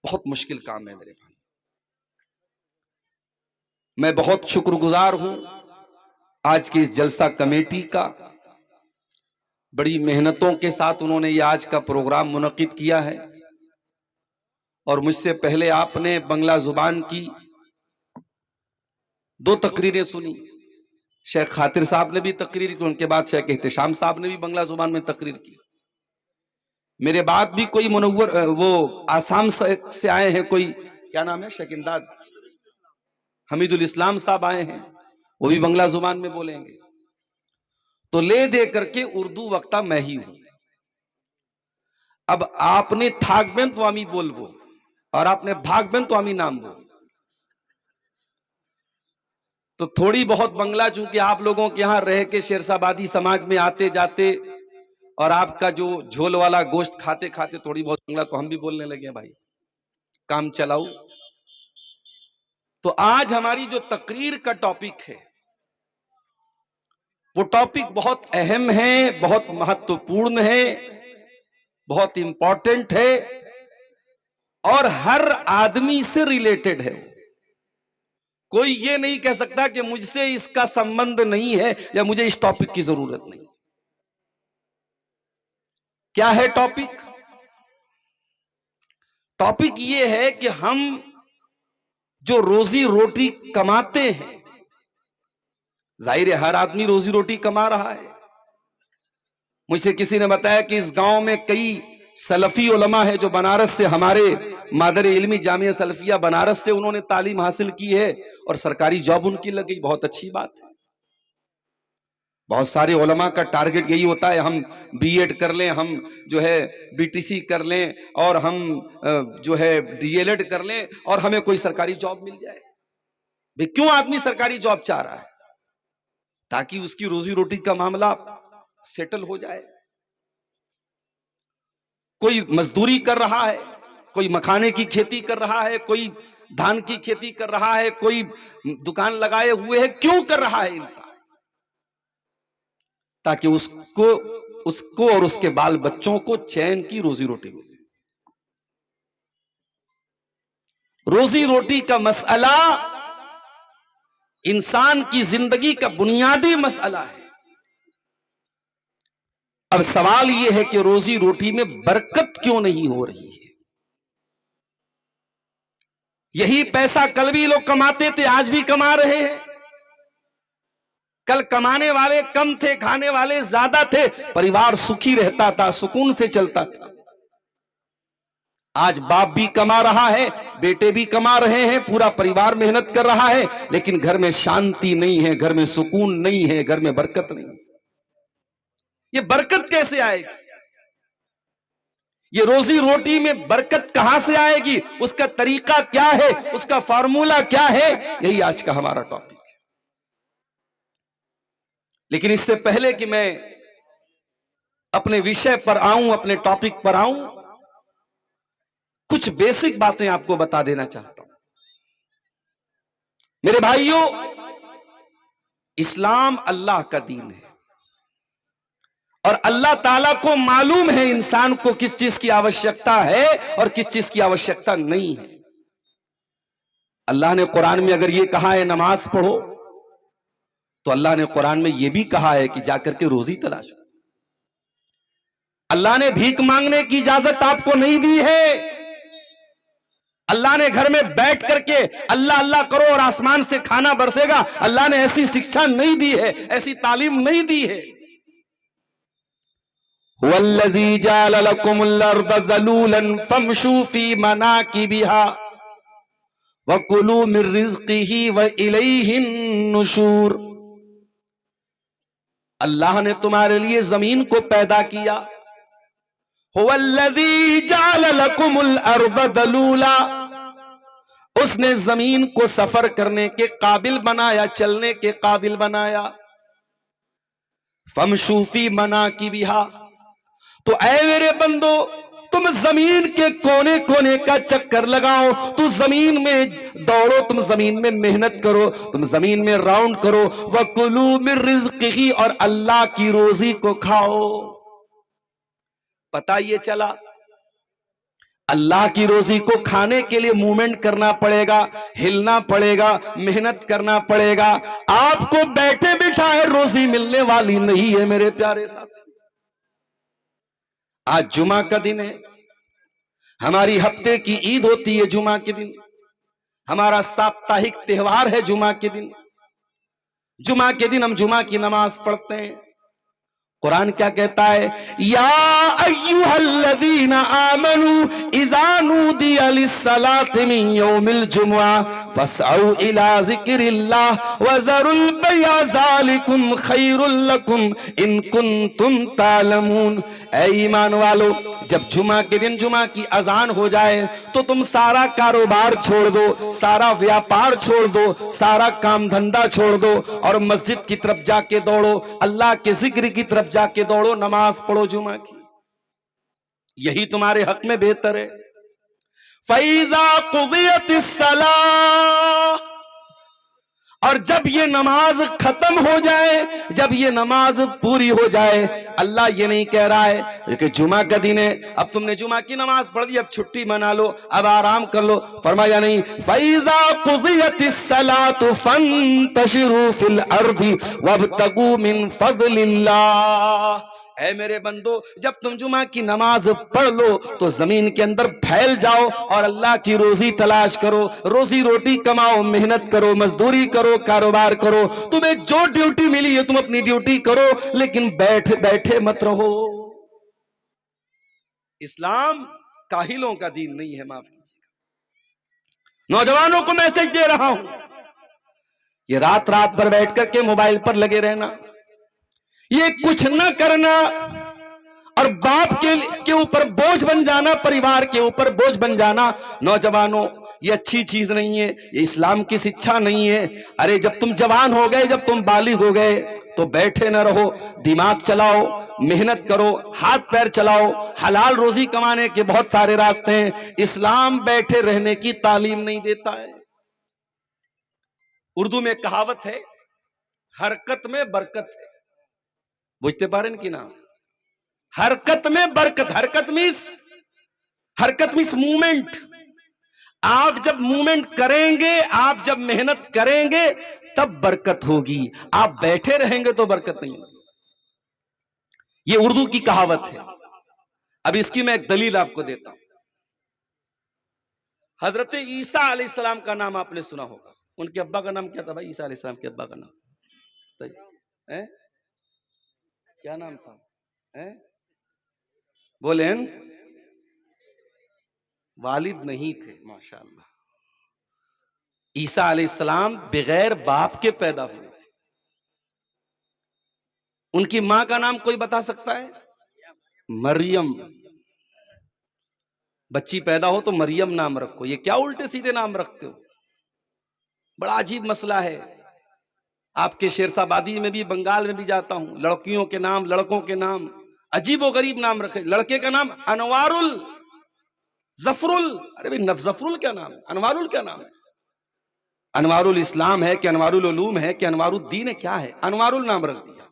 बहुत मुश्किल काम है मेरे भाई। मैं बहुत शुक्रगुजार हूं आज की इस जलसा कमेटी का। बड़ी मेहनतों के साथ उन्होंने ये आज का प्रोग्राम मुनक्किद किया है, और मुझसे पहले आपने बंगला जुबान की 2 तकरीरें सुनी। शेख खातिर साहब ने भी तकरीर की, उनके बाद शेख एहतशाम साहब ने भी बंगला जुबान में तकरीर की। मेरे बाद भी कोई मुनव्वर वो आसाम से आए हैं, कोई क्या नाम है, शेख इमदाद हमीदुल इस्लाम साहब आए हैं, वो भी बंगला जुबान में बोलेंगे। तो ले दे करके उर्दू वक्ता मैं ही हूं। अब आपने थाकबेन तो आमी बोलबो, और आपने भागबेन तो आमी नाम बोल। तो थोड़ी बहुत बंगला, चूंकि आप लोगों के यहां रह के शेरशाबादी समाज में आते जाते और आपका जो झोल वाला गोश्त खाते खाते थोड़ी बहुत बंगला तो हम भी बोलने लगे भाई, काम चलाओ। तो आज हमारी जो तकरीर का टॉपिक है, वो टॉपिक बहुत अहम है, बहुत महत्वपूर्ण है, बहुत इंपॉर्टेंट है, और हर आदमी से रिलेटेड है। कोई ये नहीं कह सकता कि मुझसे इसका संबंध नहीं है या मुझे इस टॉपिक की जरूरत नहीं। क्या है टॉपिक? टॉपिक ये है कि हम जो रोजी रोटी कमाते हैं, जाहिर है हर आदमी रोजी रोटी कमा रहा है। मुझसे किसी ने बताया कि इस गांव में कई सलफी उलमा है जो बनारस से, हमारे मादर इल्मी जामिया सलफिया बनारस से उन्होंने तालीम हासिल की है और सरकारी जॉब उनकी लग गई। बहुत अच्छी बात है। बहुत सारे उलमा का टारगेट यही होता है, हम बीएड कर लें, हम जो है बीटीसी कर लें, और हम जो है डीएलएड कर लें, और हमें कोई सरकारी जॉब मिल जाए। भाई क्यों आदमी सरकारी जॉब चाह रहा है? ताकि उसकी रोजी रोटी का मामला सेटल हो जाए। कोई मजदूरी कर रहा है, कोई मखाने की खेती कर रहा है, कोई धान की खेती कर रहा है, कोई दुकान लगाए हुए है। क्यों कर रहा है इंसान? ताकि उसको और उसके बाल बच्चों को चैन की रोजी रोटी मिले। रोजी रोटी का मसला इंसान की जिंदगी का बुनियादी मसला है। अब सवाल यह है कि रोजी रोटी में बरकत क्यों नहीं हो रही है? यही पैसा कल भी लोग कमाते थे, आज भी कमा रहे हैं। कल कमाने वाले कम थे, खाने वाले ज्यादा थे, परिवार सुखी रहता था, सुकून से चलता था। आज बाप भी कमा रहा है, बेटे भी कमा रहे हैं, पूरा परिवार मेहनत कर रहा है, लेकिन घर में शांति नहीं है, घर में सुकून नहीं है, घर में बरकत नहीं है। ये बरकत कैसे आएगी? ये रोजी रोटी में बरकत कहां से आएगी? उसका तरीका क्या है? उसका फार्मूला क्या है? यही आज का हमारा टॉपिक है। लेकिन इससे पहले कि मैं अपने विषय पर आऊं, अपने टॉपिक पर आऊं, कुछ बेसिक बातें आपको बता देना चाहता हूं। मेरे भाइयों, इस्लाम अल्लाह का दीन है और अल्लाह ताला को मालूम है इंसान को किस चीज की आवश्यकता है और किस चीज की आवश्यकता नहीं है। अल्लाह ने कुरान में अगर यह कहा है नमाज पढ़ो, तो अल्लाह ने कुरान में यह भी कहा है कि जाकर के रोजी तलाशो। अल्लाह ने भीख मांगने की इजाजत आपको नहीं दी है। अल्लाह ने घर में बैठ करके अल्लाह अल्लाह करो और आसमान से खाना बरसेगा, अल्लाह ने ऐसी शिक्षा नहीं दी है, ऐसी तालीम नहीं दी है। वल्लज़ी जअल लकुमुल अर्द ज़लूलन फमशू फी मनाकिबिहा वकुलू मिर रिज़्क़िही व इलैहिन नुशूर। अल्लाह ने तुम्हारे लिए जमीन को पैदा किया। हुवल्लज़ी जअल लकुमुल अर्द ज़लूला, उसने जमीन को सफर करने के काबिल बनाया, चलने के काबिल बनाया। फमशू फी मनाकिबिहा, तो ऐ मेरे बंदो, तुम जमीन के कोने कोने का चक्कर लगाओ, तुम जमीन में दौड़ो, तुम जमीन में मेहनत करो, तुम जमीन में राउंड करो। वकुलू मिर रिज़्क़िही, और अल्लाह की रोजी को खाओ। पता ये चला अल्लाह की रोजी को खाने के लिए मूवमेंट करना पड़ेगा, हिलना पड़ेगा, मेहनत करना पड़ेगा। आपको बैठे बिठाए रोजी मिलने वाली नहीं है मेरे प्यारे साथी। आज जुमा का दिन है, हमारी हफ्ते की ईद होती है जुमा के दिन, हमारा साप्ताहिक त्योहार है जुमा के दिन। जुमा के दिन हम जुमा की नमाज पढ़ते हैं। कुरान क्या कहता है? या अय्युहल्लज़ीना आमनू इज़ा नूदिया लिस्सलाति मिन यौमिल जुमुआ फस्अऊ इला ज़िक्रिल्लाह व ज़रुल बैअ ज़ालिकुम खैरुल लकुम इन कुंतुम तालमून। ऐ ईमान वालो, जब जुमा के दिन जुमा की अजान हो जाए तो तुम सारा कारोबार छोड़ दो, सारा व्यापार छोड़ दो, सारा काम धंधा छोड़ दो और मस्जिद की तरफ जाके दौड़ो, अल्लाह के जिक्र की तरफ जाके दौड़ो, नमाज पढ़ो जुमा की। यही तुम्हारे हक में बेहतर है। फैज़ा कुदियतिस सलाह, और जब ये नमाज खत्म हो जाए, जब ये नमाज पूरी हो जाए, अल्लाह ये नहीं कह रहा है कि जुमा का दिन है, अब तुमने जुमा की नमाज पढ़ दी, अब छुट्टी मना लो, अब आराम कर लो। फरमाया नहीं, फैज़ा कुज़ियतिस सलातु फंतशिरू फिल अर्दी वब्तगू मिन फज़लिल्लाह। ऐ मेरे बंदो, जब तुम जुमा की नमाज पढ़ लो तो जमीन के अंदर फैल जाओ और अल्लाह की रोजी तलाश करो, रोजी रोटी कमाओ, मेहनत करो, मजदूरी करो, कारोबार करो। तुम्हें जो ड्यूटी मिली है तुम अपनी ड्यूटी करो, लेकिन बैठे बैठे मत रहो। इस्लाम काहिलों का दीन नहीं है, माफ कीजिएगा। नौजवानों को मैसेज दे रहा हूं, ये रात रात भर बैठ करके मोबाइल पर लगे रहना, ये कुछ न करना और बाप के ऊपर बोझ बन जाना, परिवार के ऊपर बोझ बन जाना, नौजवानों ये अच्छी चीज नहीं है, ये इस्लाम की शिक्षा नहीं है। अरे जब तुम जवान हो गए, जब तुम बालिग हो गए तो बैठे न रहो, दिमाग चलाओ, मेहनत करो, हाथ पैर चलाओ। हलाल रोजी कमाने के बहुत सारे रास्ते हैं, इस्लाम बैठे रहने की तालीम नहीं देता है। उर्दू में कहावत है, हरकत में बरकत है। बुझते पारें कि ना? हरकत में बरकत। हरकत मीन्स मूवमेंट। आप जब मूवमेंट करेंगे, आप जब मेहनत करेंगे तब बरकत होगी, आप बैठे रहेंगे तो बरकत नहीं होगी। ये उर्दू की कहावत है। अब इसकी मैं एक दलील आपको देता हूं। हजरत ईसा अलैहिस्सलाम का नाम आपने सुना होगा। उनके अब्बा का नाम क्या था भाई? ईसा अलैहिस्सलाम के अब्बा का नाम है? क्या नाम था? बोले वालिद नहीं थे। माशाअल्लाह, ईसा अलैहिस्सलाम बगैर बाप के पैदा हुए थे। उनकी मां का नाम कोई बता सकता है? मरियम। बच्ची पैदा हो तो मरियम नाम रखो, ये क्या उल्टे सीधे नाम रखते हो? बड़ा अजीब मसला है। आपके शेरशाबादी में भी, बंगाल में भी जाता हूं, लड़कियों के नाम, लड़कों के नाम अजीबो गरीब नाम रखे। लड़के का नाम अनवारुल, जफरुल। अरे भाई जफरुल क्या नाम है, अनवारुल क्या नाम है? अनवारुल इस्लाम है कि अनवारुल उलूम है कि अनवारुद्दीन है, क्या है? अनवारुल नाम रख दिया।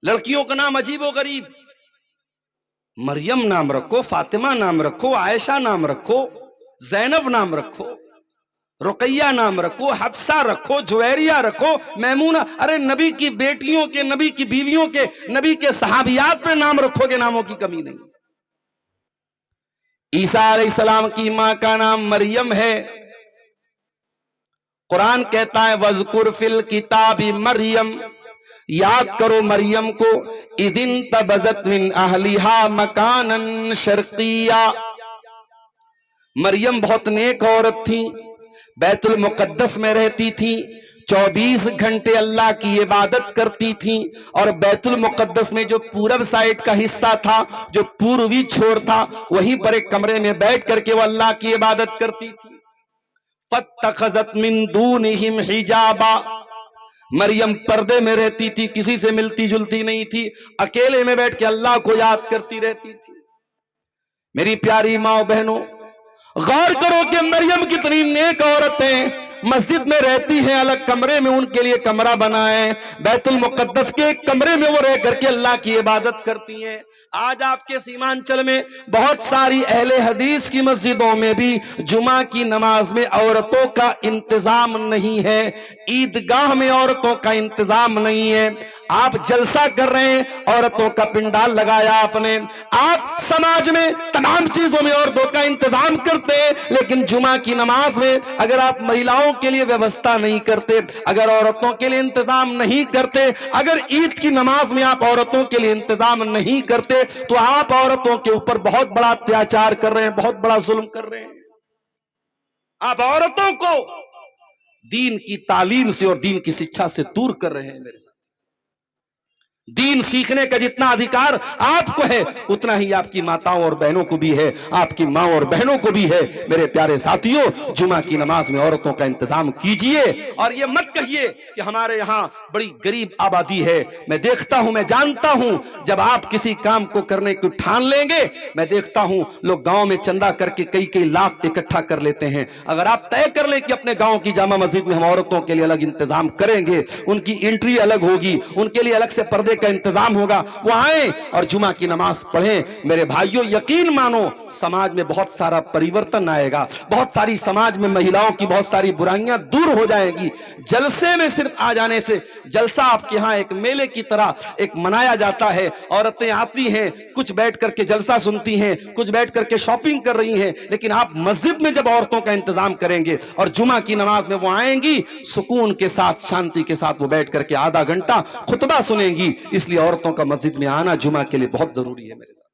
लड़कियों का नाम अजीबो गरीब, मरियम नाम रखो, फातिमा नाम रखो, आयशा नाम रखो, जैनब नाम रखो, रुकैया नाम रखो, हफ्सा रखो, जुवैरिया रखो, मैमूना। अरे नबी की बेटियों के, नबी की बीवियों के, नबी के सहाबियात पे नाम रखोगे, नामों की कमी नहीं। ईसा अलैहिस्सलाम की मां का नाम मरियम है। कुरान कहता है वज़कुर फिल किताबी मरियम, याद करो मरियम को, इदिन तबज़त मिन अहलिहा मकानन शर्किया। मरियम बहुत नेक औरत थी, बैतुल मुकद्दस में रहती थी, 24 घंटे अल्लाह की इबादत करती थी। और बैतुल मुकद्दस में जो पूरब साइड का हिस्सा था, जो पूर्वी छोर था, वहीं पर एक कमरे में बैठ करके वो अल्लाह की इबादत करती थी। फत्तखज़त मिन दूनिहिम हिजाबा, मरियम पर्दे में रहती थी, किसी से मिलती जुलती नहीं थी, अकेले में बैठ के अल्लाह को याद करती रहती थी। मेरी प्यारी माँ बहनों, गौर करो कि मरियम कितनी नेक औरत है। मस्जिद में रहती हैं, अलग कमरे में उनके लिए कमरा बना है, बैतुल मुकद्दस के एक कमरे में वो रह करके अल्लाह की इबादत करती हैं। आज आपके सीमांचल में बहुत सारी अहले हदीस की मस्जिदों में भी जुमा की नमाज में औरतों का इंतजाम नहीं है, ईदगाह में औरतों का इंतजाम नहीं है। आप जलसा कर रहे हैं, औरतों का पिंडाल लगाया आपने। आप समाज में तमाम चीजों में औरतों का इंतजाम करते हैं, लेकिन जुमा की नमाज में अगर आप महिलाओं के लिए व्यवस्था नहीं करते, अगर औरतों के लिए इंतजाम नहीं करते, अगर ईद की नमाज में आप औरतों के लिए इंतजाम नहीं करते, तो आप औरतों के ऊपर बहुत बड़ा अत्याचार कर रहे हैं, बहुत बड़ा जुल्म कर रहे हैं। आप औरतों को दीन की तालीम से और दीन की शिक्षा से दूर कर रहे हैं। मेरे साथ दीन सीखने का जितना अधिकार आपको है, उतना ही आपकी माताओं और बहनों को भी है, आपकी माँ और बहनों को भी है। मेरे प्यारे साथियों, जुमा की नमाज में औरतों का इंतजाम कीजिए। और ये मत कहिए कि हमारे यहाँ बड़ी गरीब आबादी है। मैं देखता हूं, मैं जानता हूं, जब आप किसी काम को करने को ठान लेंगे, मैं देखता हूं लोग गांव में चंदा करके कई कई लाख इकट्ठा कर लेते हैं। अगर आप तय कर लें कि अपने गांव की जामा मस्जिद में हम औरतों के लिए अलग इंतजाम करेंगे, उनकी एंट्री अलग होगी, उनके लिए अलग से पर्दे का इंतजाम होगा, वो आए और जुमा की नमाज पढ़ें। मेरे भाइयों, यकीन मानो समाज में बहुत सारा परिवर्तन आएगा, बहुत सारी समाज में महिलाओं की बहुत सारी बुराइयां दूर हो जाएगी। जलसे में सिर्फ आ जाने से, जलसा आपके यहाँ एक मेले की तरह एक मनाया जाता है, औरतें आती हैं, कुछ बैठ करके जलसा सुनती हैं, कुछ बैठ करके शॉपिंग कर रही हैं, लेकिन आप मस्जिद में जब औरतों का इंतजाम करेंगे और जुमा की नमाज में वो आएंगी, सुकून के साथ, शांति के साथ वो बैठ करके आधा घंटा खुतबा सुनेंगी। इसलिए औरतों का मस्जिद में आना जुमा के लिए बहुत जरूरी है मेरे साथ।